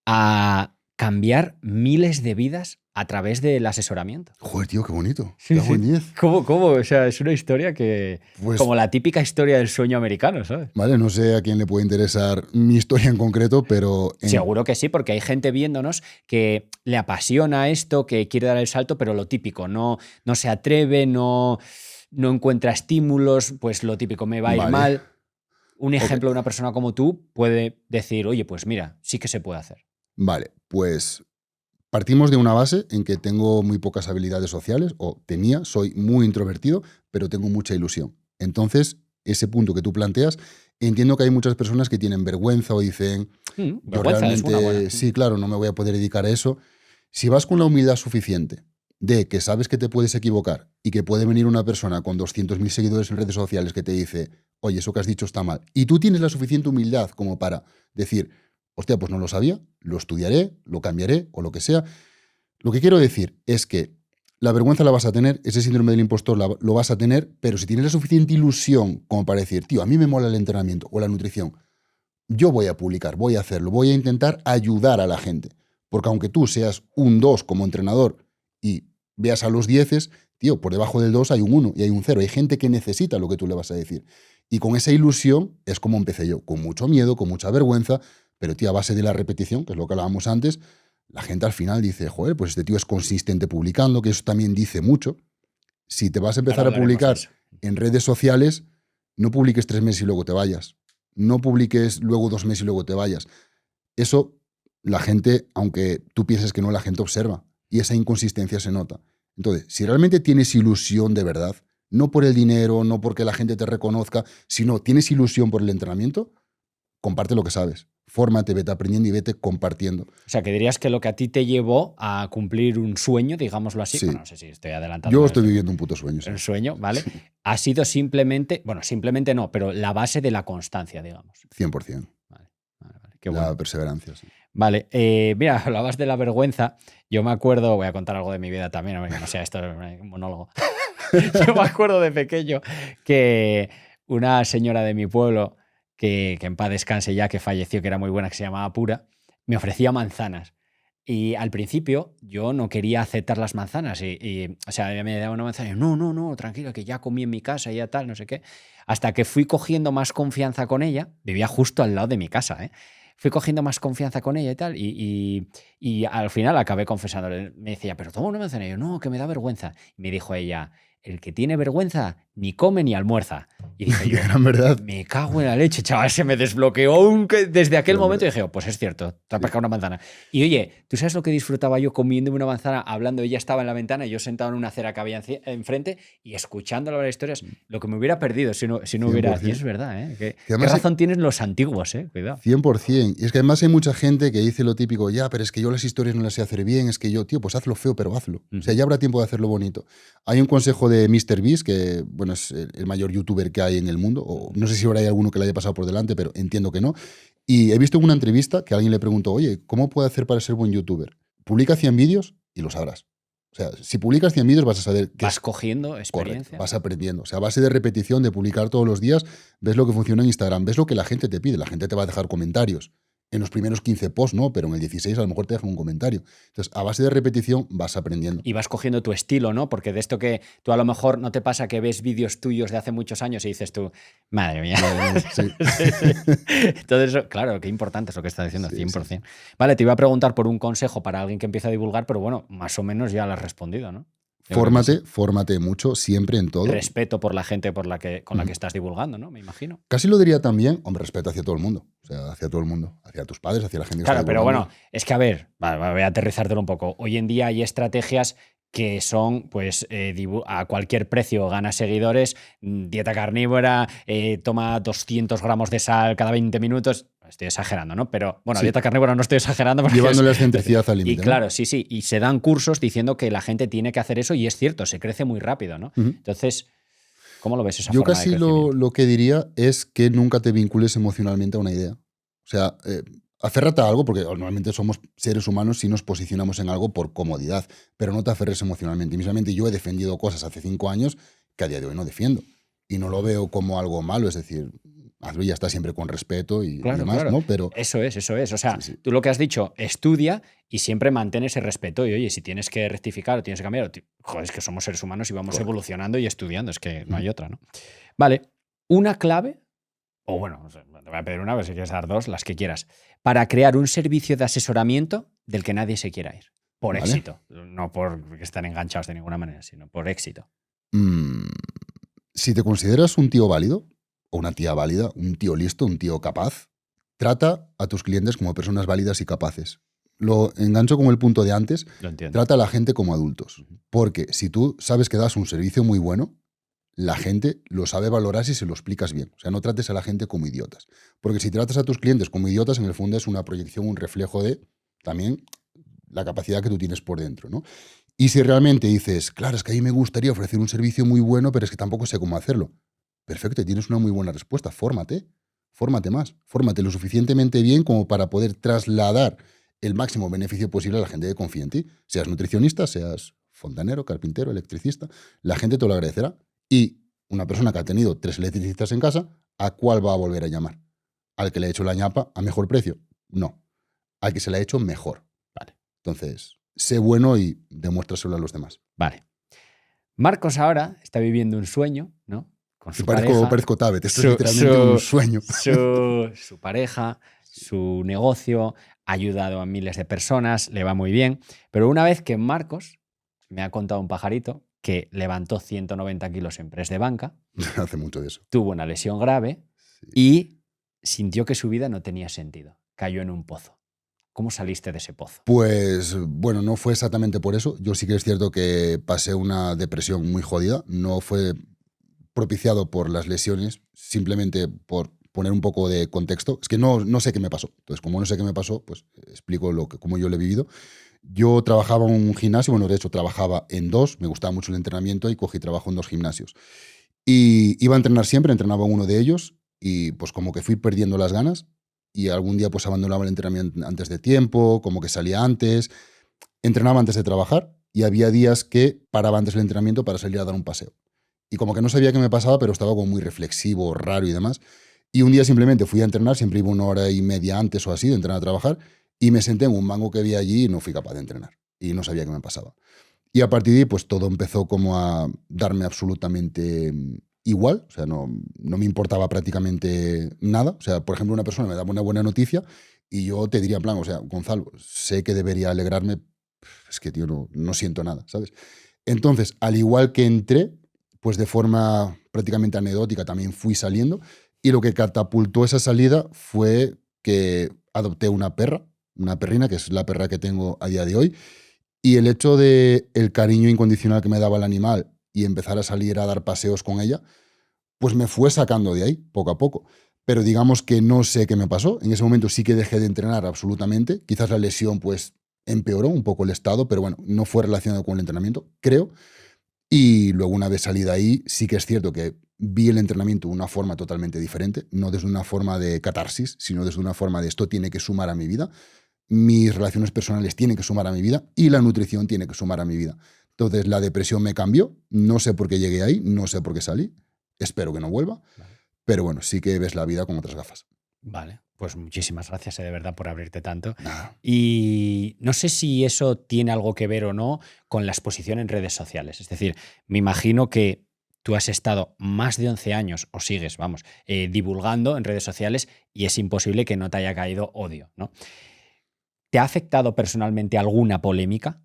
a cambiar miles de vidas a través del asesoramiento.
Joder, tío, qué bonito.
Sí,
Qué
sí.
buen 10.
¿Cómo? O sea, es una historia que...
Pues,
como la típica historia del sueño americano, ¿sabes?
vale, no sé a quién le puede interesar mi historia en concreto, pero...
Seguro que sí, porque hay gente viéndonos que le apasiona esto, que quiere dar el salto, pero lo típico, no se atreve, no encuentra estímulos, pues lo típico, me va a ir
Vale.
mal. Un ejemplo de una persona como tú puede decir, oye, pues mira, sí que se puede hacer.
Vale, pues partimos de una base en que tengo muy pocas habilidades sociales, o tenía, soy muy introvertido, pero tengo mucha ilusión. Entonces, ese punto que tú planteas, entiendo que hay muchas personas que tienen vergüenza o dicen, yo
Vergüenza es
realmente,
una buena.
sí, claro, no me voy a poder dedicar a eso. Si vas con la humildad suficiente de que sabes que te puedes equivocar y que puede venir una persona con 200.000 seguidores en redes sociales que te dice, oye, eso que has dicho está mal. Y tú tienes la suficiente humildad como para decir, hostia, pues no lo sabía, lo estudiaré, lo cambiaré o lo que sea. Lo que quiero decir es que la vergüenza la vas a tener, ese síndrome del impostor lo vas a tener, pero si tienes la suficiente ilusión como para decir, tío, a mí me mola el entrenamiento o la nutrición, yo voy a publicar, voy a hacerlo, voy a intentar ayudar a la gente. Porque aunque tú seas un 2 como entrenador y veas a los 10, tío, por debajo del 2 hay un 1 y hay un 0. Hay gente que necesita lo que tú le vas a decir. Y con esa ilusión es como empecé yo, con mucho miedo, con mucha vergüenza, pero tío, a base de la repetición, que es lo que hablábamos antes, la gente al final dice, joder, pues este tío es consistente publicando, que eso también dice mucho. Si te vas a empezar a publicar en redes sociales, no publiques 3 meses y luego te vayas. No publiques luego 2 meses y luego te vayas. Eso, la gente, aunque tú pienses que no, la gente observa. Y esa inconsistencia se nota. Entonces, si realmente tienes ilusión de verdad, no por el dinero, no porque la gente te reconozca, sino tienes ilusión por el entrenamiento, comparte lo que sabes. Fórmate, vete aprendiendo y vete compartiendo.
O sea, que dirías que lo que a ti te llevó a cumplir un sueño, digámoslo así,
Sí.
bueno, no sé si estoy adelantando.
Yo estoy viviendo un puto sueño. Sí.
Un sueño, ¿vale? Sí. Ha sido simplemente, bueno, simplemente no, pero la base de la constancia, digamos.
100%.
Vale. Qué bueno.
La perseverancia, sí.
Vale, mira, hablabas de la vergüenza. Yo me acuerdo, voy a contar algo de mi vida también, aunque no sea esto un monólogo. Yo me acuerdo de pequeño que una señora de mi pueblo, que en paz descanse ya, que falleció, que era muy buena, que se llamaba Pura, me ofrecía manzanas. Y al principio yo no quería aceptar las manzanas. O sea, ella me daba una manzana y yo, no, tranquila, que ya comí en mi casa y ya tal, no sé qué. Hasta que fui cogiendo más confianza con ella. Vivía justo al lado de mi casa, ¿eh? Fui cogiendo más confianza con ella y tal, y al final acabé confesándole. Me decía, pero toma una manzana. Y yo, no, que me da vergüenza. Y me dijo ella, el que tiene vergüenza ni come ni almuerza. Y dije yo,
gran verdad.
Me cago en la leche, chaval, se me desbloqueó desde aquel momento. Y dije, pues es cierto, te ha pescado una manzana. Y oye, ¿tú sabes lo que disfrutaba yo comiendo una manzana, hablando? Ella estaba en la ventana y yo sentado en una acera que había enfrente y escuchando las historias, lo que me hubiera perdido si no hubiera... Y es verdad, ¿eh? ¿Qué razón tienen los antiguos, cuidado?
100%. Y es que además hay mucha gente que dice lo típico, ya, pero es que yo las historias no las sé hacer bien, es que yo, tío, pues hazlo feo, pero hazlo. O sea, ya habrá tiempo de hacerlo bonito. Hay un consejo de MrBeast, que, bueno, es el mayor youtuber que hay en el mundo, o no sé si ahora hay alguno que le haya pasado por delante, pero entiendo que no. Y he visto en una entrevista que alguien le preguntó, oye, ¿cómo puedo hacer para ser buen youtuber? Publica 100 vídeos y lo sabrás. O sea, si publicas 100 vídeos vas a saber que
vas cogiendo experiencia.
Correcto, vas aprendiendo. O sea, a base de repetición, de publicar todos los días, ves lo que funciona en Instagram, ves lo que la gente te pide. La gente te va a dejar comentarios. En los primeros 15 posts, no, pero en el 16 a lo mejor te dejan un comentario. Entonces, a base de repetición vas aprendiendo.
Y vas cogiendo tu estilo, ¿no? Porque de esto que tú a lo mejor no te pasa que ves vídeos tuyos de hace muchos años y dices tú, madre mía. Sí. Entonces, claro, qué importante es lo que estás diciendo, sí, 100%. Sí. Vale, te iba a preguntar por un consejo para alguien que empieza a divulgar, pero bueno, más o menos ya lo has respondido, ¿no?
Fórmate mucho, siempre en todo.
Respeto por la gente con la que estás divulgando, ¿no? Me imagino.
Casi lo diría también, hombre, respeto hacia todo el mundo. O sea, hacia todo el mundo. Hacia tus padres, hacia la gente que
claro,
está
divulgando.
Pero
bueno, es que a ver, voy a aterrizártelo un poco. Hoy en día hay estrategias que son, pues, a cualquier precio gana seguidores, dieta carnívora, toma 200 gramos de sal cada 20 minutos... Estoy exagerando, ¿no? Pero, bueno, sí. Dieta carnívora no estoy exagerando.
Llevándole la excentricidad al límite.
Y claro, sí. Y se dan cursos diciendo que la gente tiene que hacer eso y es cierto, se crece muy rápido, ¿no? Entonces, ¿cómo lo ves esa forma de crecimiento?
Yo casi lo que diría es que nunca te vincules emocionalmente a una idea. O sea, aférrate a algo, porque normalmente somos seres humanos si nos posicionamos en algo por comodidad, pero no te aferres emocionalmente. Y mismamente yo he defendido cosas hace 5 años que a día de hoy no defiendo. Y no lo veo como algo malo, es decir... hazlo y ya está, siempre con respeto y demás,
claro.
¿no? Pero
eso es. O sea, sí. Tú lo que has dicho, estudia y siempre mantén ese respeto. Y oye, si tienes que rectificar o tienes que cambiar, joder, es que somos seres humanos y vamos evolucionando y estudiando, es que no hay otra, ¿no? Vale, una clave, o bueno, te voy a pedir una, pero si quieres dar 2, las que quieras, para crear un servicio de asesoramiento del que nadie se quiera ir. Por éxito. No porque están enganchados de ninguna manera, sino por éxito.
Si te consideras un tío válido, o una tía válida, un tío listo, un tío capaz, trata a tus clientes como personas válidas y capaces. Lo engancho con el punto de antes.
Lo entiendo.
Trata a la gente como adultos. Porque si tú sabes que das un servicio muy bueno, la gente lo sabe valorar si se lo explicas bien. O sea, no trates a la gente como idiotas. Porque si tratas a tus clientes como idiotas, en el fondo es una proyección, un reflejo de también la capacidad que tú tienes por dentro, ¿no? Y si realmente dices, claro, es que a mí me gustaría ofrecer un servicio muy bueno, pero es que tampoco sé cómo hacerlo. perfecto, tienes una muy buena respuesta, fórmate más, fórmate lo suficientemente bien como para poder trasladar el máximo beneficio posible a la gente que confía en ti. Seas nutricionista, seas fontanero, carpintero, electricista, la gente te lo agradecerá. Y una persona que ha tenido 3 electricistas en casa, ¿a cuál va a volver a llamar? ¿Al que le ha hecho la ñapa a mejor precio? No, al que se la ha hecho mejor.
Vale.
Entonces, sé bueno y demuéstraselo a los demás.
Vale. Marcos ahora está viviendo un sueño, ¿no? Con su
Parezco Tabet, esto es literalmente un sueño.
Su pareja, su negocio, ha ayudado a miles de personas, le va muy bien. Pero una vez que Marcos me ha contado un pajarito que levantó 190 kilos en press de banca,
Hace mucho de eso.
tuvo una lesión grave
Sí.
y sintió que su vida no tenía sentido. Cayó en un pozo. ¿Cómo saliste de ese pozo?
Pues bueno, no fue exactamente por eso. Yo sí que es cierto que pasé una depresión muy jodida. No fue propiciado por las lesiones, simplemente por poner un poco de contexto. Es que no sé qué me pasó. Entonces, como no sé qué me pasó, pues explico cómo yo lo he vivido. Yo trabajaba en un gimnasio, bueno, de hecho trabajaba en 2, me gustaba mucho el entrenamiento y cogí trabajo en 2 gimnasios. Y iba a entrenar siempre, entrenaba en uno de ellos y pues como que fui perdiendo las ganas y algún día pues abandonaba el entrenamiento antes de tiempo, como que salía antes, entrenaba antes de trabajar y había días que paraba antes del entrenamiento para salir a dar un paseo. Y como que no sabía qué me pasaba, pero estaba como muy reflexivo, raro y demás. Y un día simplemente fui a entrenar, siempre iba 1 hora y media antes o así de entrenar a trabajar, y me senté en un banco que había allí y no fui capaz de entrenar. Y no sabía qué me pasaba. Y a partir de ahí, pues todo empezó como a darme absolutamente igual. O sea, no me importaba prácticamente nada. O sea, por ejemplo, una persona me daba una buena noticia y yo te diría en plan, o sea, Gonzalo, sé que debería alegrarme, es que, tío, no siento nada, ¿sabes? Entonces, al igual que entré, pues de forma prácticamente anecdótica también fui saliendo y lo que catapultó esa salida fue que adopté una perrina, que es la perra que tengo a día de hoy, y el hecho de el cariño incondicional que me daba el animal y empezar a salir a dar paseos con ella, pues me fue sacando de ahí, poco a poco. Pero digamos que no sé qué me pasó. En ese momento sí que dejé de entrenar absolutamente. Quizás la lesión pues empeoró un poco el estado, pero bueno, no fue relacionado con el entrenamiento, creo. Y luego una vez salida ahí, sí que es cierto que vi el entrenamiento de una forma totalmente diferente, no desde una forma de catarsis, sino desde una forma de esto tiene que sumar a mi vida, mis relaciones personales tienen que sumar a mi vida y la nutrición tiene que sumar a mi vida. Entonces la depresión me cambió, no sé por qué llegué ahí, no sé por qué salí, espero que no vuelva, pero bueno, sí que ves la vida con otras gafas.
Vale, pues muchísimas gracias de verdad por abrirte tanto.
Nada.
Y no sé si eso tiene algo que ver o no con la exposición en redes sociales. Es decir, me imagino que tú has estado más de 11 años, o sigues, vamos, divulgando en redes sociales y es imposible que no te haya caído odio, ¿no? ¿Te ha afectado personalmente alguna polémica?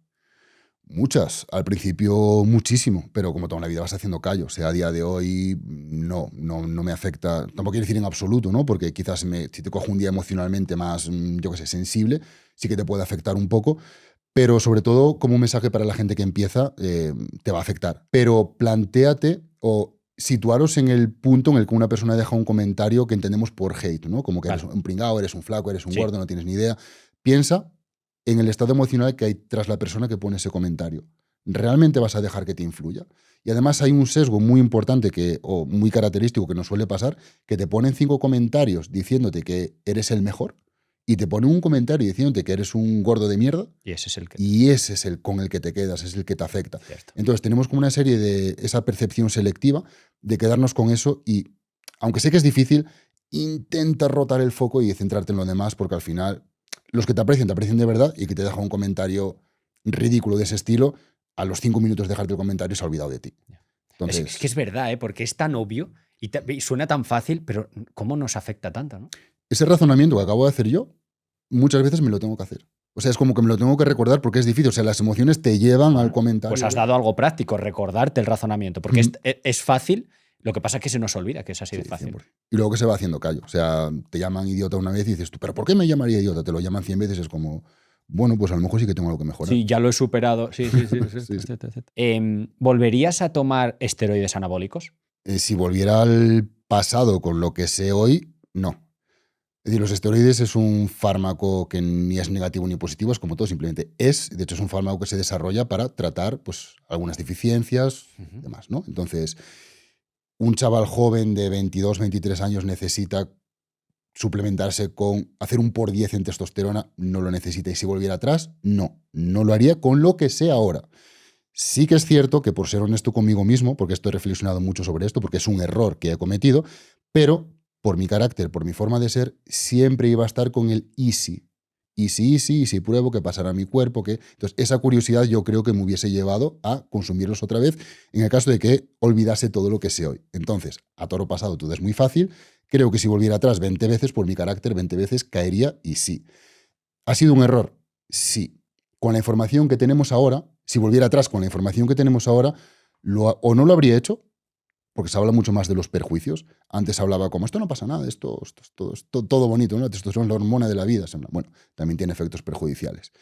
Muchas, al principio muchísimo, pero como toda la vida vas haciendo callo. O sea, a día de hoy no me afecta, tampoco quiero decir en absoluto, ¿no? Porque quizás si te cojo un día emocionalmente más, yo qué sé, sensible, sí que te puede afectar un poco, pero sobre todo como un mensaje para la gente que empieza, te va a afectar. Pero plantéate o situaros en el punto en el que una persona deja un comentario que entendemos por hate, ¿no? Como que
Claro.
eres un pringao, eres un flaco, eres un
Sí.
gordo, no tienes ni idea. Piensa en el estado emocional que hay tras la persona que pone ese comentario. ¿Realmente vas a dejar que te influya? Y además hay un sesgo muy importante o muy característico que nos suele pasar, que te ponen 5 comentarios diciéndote que eres el mejor y te ponen un comentario diciéndote que eres un gordo de mierda
Y ese es el que...
y ese es el con el que te quedas, es el que te afecta.
Cierto.
Entonces tenemos como una serie de esa percepción selectiva de quedarnos con eso y, aunque sé que es difícil, intenta rotar el foco y centrarte en lo demás porque al final los que te aprecian de verdad y que te deja un comentario ridículo de ese estilo, a los 5 minutos de dejarte el comentario se ha olvidado de ti. Entonces,
Es que es verdad, ¿eh? Porque es tan obvio y suena tan fácil, pero ¿cómo nos afecta tanto, no?
ese razonamiento que acabo de hacer yo, muchas veces me lo tengo que hacer. O sea, es como que me lo tengo que recordar porque es difícil. O sea, las emociones te llevan al comentario.
Pues has dado algo práctico, recordarte el razonamiento, porque es fácil, lo que pasa es que se nos olvida que es así de fácil.
100%. Y luego que se va haciendo callo. O sea, te llaman idiota una vez y dices tú, ¿pero por qué me llamaría idiota? Te lo llaman 100 veces, es como, bueno, pues a lo mejor sí que tengo algo que mejorar.
Sí, ya lo he superado. Sí.
Sí.
¿Volverías a tomar esteroides anabólicos?
Si volviera al pasado con lo que sé hoy, no. Es decir, los esteroides es un fármaco que ni es negativo ni positivo, es como todo, simplemente es. De hecho, es un fármaco que se desarrolla para tratar pues, algunas deficiencias y demás, ¿no? Entonces, un chaval joven de 22, 23 años necesita suplementarse con hacer un por 10 en testosterona, no lo necesita. Y si volviera atrás, no lo haría con lo que sé ahora. Sí que es cierto que por ser honesto conmigo mismo, porque estoy reflexionado mucho sobre esto, porque es un error que he cometido, pero por mi carácter, por mi forma de ser, siempre iba a estar con el easy. Y si pruebo que pasará a mi cuerpo, que... Entonces, esa curiosidad yo creo que me hubiese llevado a consumirlos otra vez en el caso de que olvidase todo lo que sé hoy. Entonces, a toro pasado todo es muy fácil. Creo que si volviera atrás 20 veces, por mi carácter, 20 veces caería y sí. ¿Ha sido un error? Sí. Con la información que tenemos ahora, si volviera atrás con la información que tenemos ahora, o no lo habría hecho, porque se habla mucho más de los perjuicios. Antes hablaba como, esto no pasa nada, esto es todo bonito, ¿no? Esto es la hormona de la vida. Bueno, también tiene efectos perjudiciales.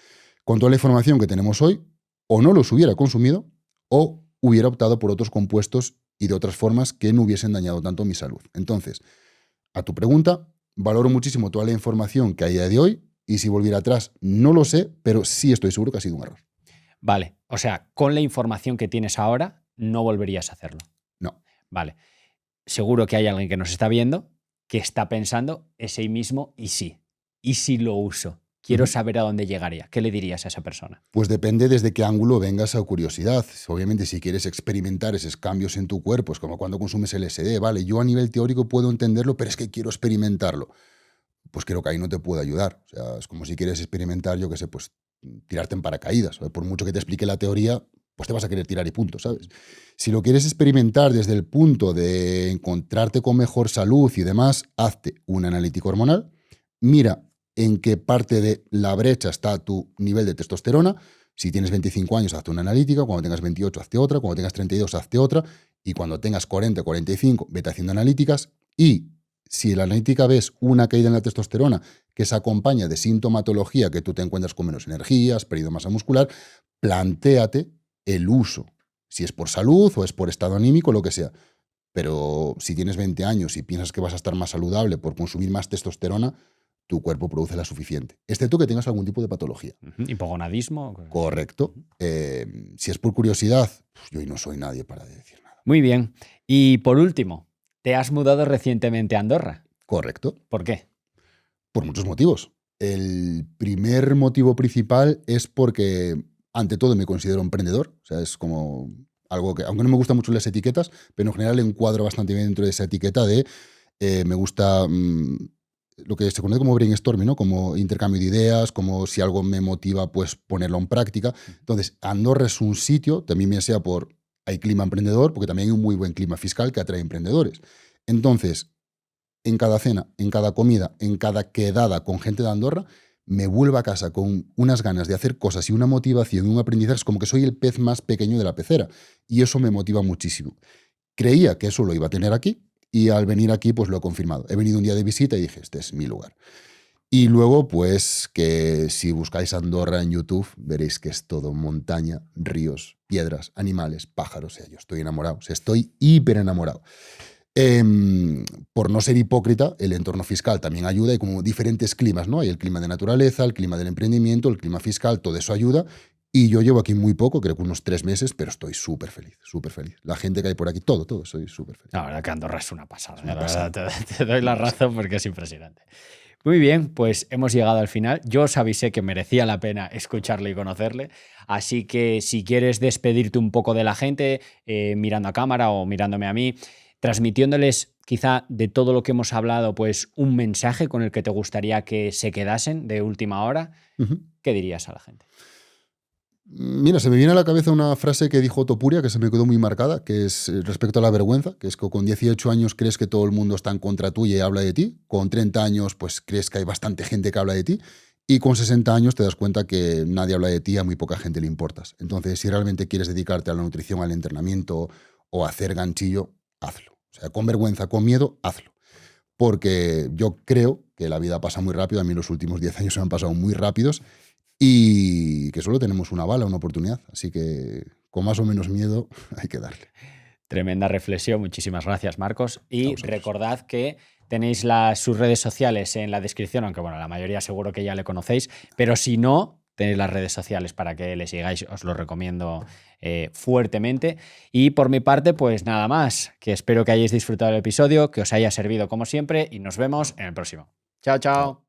Con toda la información que tenemos hoy, o no los hubiera consumido, o hubiera optado por otros compuestos y de otras formas que no hubiesen dañado tanto mi salud. Entonces, a tu pregunta, valoro muchísimo toda la información que hay a día de hoy, y si volviera atrás, no lo sé, pero sí estoy seguro que ha sido un error.
Vale, o sea, con la información que tienes ahora, no volverías a hacerlo.
No.
Vale. Seguro que hay alguien que nos está viendo que está pensando ese mismo y si lo uso. Quiero saber a dónde llegaría. ¿Qué le dirías a esa persona?
Pues depende desde qué ángulo venga esa curiosidad. Obviamente, si quieres experimentar esos cambios en tu cuerpo, es como cuando consumes LSD, vale, yo a nivel teórico puedo entenderlo, pero es que quiero experimentarlo. Pues creo que ahí no te puedo ayudar. O sea, es como si quieres experimentar, yo qué sé, pues tirarte en paracaídas. Por mucho que te explique la teoría, pues te vas a querer tirar y punto, ¿sabes? Si lo quieres experimentar desde el punto de encontrarte con mejor salud y demás, hazte un analítico hormonal, mira en qué parte de la brecha está tu nivel de testosterona. Si tienes 25 años, hazte una analítica, cuando tengas 28, hazte otra, cuando tengas 32, hazte otra, y cuando tengas 40, 45, vete haciendo analíticas. Y si en la analítica ves una caída en la testosterona que se acompaña de sintomatología, que tú te encuentras con menos energía, has perdido masa muscular, plantéate el uso, si es por salud o es por estado anímico, lo que sea. Pero si tienes 20 años y piensas que vas a estar más saludable por consumir más testosterona, tu cuerpo produce la suficiente, excepto que tengas algún tipo de patología.
¿Hipogonadismo?
Correcto. Si es por curiosidad, pues yo no soy nadie para decir nada.
Muy bien. Y por último, ¿te has mudado recientemente a Andorra?
Correcto.
¿Por qué?
Por muchos motivos. El primer motivo principal es porque, ante todo, me considero emprendedor. O sea, es como algo que, aunque no me gustan mucho las etiquetas, pero en general encuadro bastante bien dentro de esa etiqueta de me gusta lo que se conoce como brainstorming, ¿no? Como intercambio de ideas, como si algo me motiva, pues ponerlo en práctica. Entonces, Andorra es un sitio, también me sea por, hay clima emprendedor, porque también hay un muy buen clima fiscal que atrae emprendedores. Entonces, en cada cena, en cada comida, en cada quedada con gente de Andorra, me vuelvo a casa con unas ganas de hacer cosas y una motivación y un aprendizaje. Es como que soy el pez más pequeño de la pecera y eso me motiva muchísimo. Creía que eso lo iba a tener aquí y al venir aquí pues lo he confirmado. He venido un día de visita y dije, este es mi lugar. Y luego, pues, que si buscáis Andorra en YouTube, veréis que es todo montaña, ríos, piedras, animales, pájaros. O sea, yo estoy enamorado, o sea, estoy hiper enamorado. Por no ser hipócrita, el entorno fiscal también ayuda. Hay como diferentes climas, ¿no? Hay el clima de naturaleza, el clima del emprendimiento, el clima fiscal, todo eso ayuda. Y yo llevo aquí muy poco, creo que unos 3 meses, pero estoy súper feliz, súper feliz. La gente que hay por aquí, todo, soy súper feliz.
La verdad que Andorra es una pasada.
Es una pasada.
La verdad, te doy la razón porque es impresionante. Muy bien, pues hemos llegado al final. Yo os avisé que merecía la pena escucharle y conocerle, así que si quieres despedirte un poco de la gente, mirando a cámara o mirándome a mí, transmitiéndoles quizá de todo lo que hemos hablado, pues un mensaje con el que te gustaría que se quedasen de última hora, ¿qué dirías a la gente?
Mira, se me viene a la cabeza una frase que dijo Topuria que se me quedó muy marcada, que es respecto a la vergüenza, que es que con 18 años crees que todo el mundo está en contra tuya y habla de ti, con 30 años pues crees que hay bastante gente que habla de ti, y con 60 años te das cuenta que nadie habla de ti, a muy poca gente le importas. Entonces, si realmente quieres dedicarte a la nutrición, al entrenamiento o a hacer ganchillo, hazlo. O sea, con vergüenza, con miedo, hazlo. Porque yo creo que la vida pasa muy rápido, a mí los últimos 10 años se me han pasado muy rápidos, y que solo tenemos una bala, una oportunidad. Así que con más o menos miedo hay que darle.
Tremenda reflexión. Muchísimas gracias, Marcos. Y
vosotros.
recordad que tenéis sus redes sociales en la descripción, aunque bueno, la mayoría seguro que ya le conocéis, pero si no, tenéis las redes sociales para que le sigáis, os lo recomiendo fuertemente. Y por mi parte, pues nada más, que espero que hayáis disfrutado del episodio, que os haya servido como siempre y nos vemos en el próximo. Chao, chao.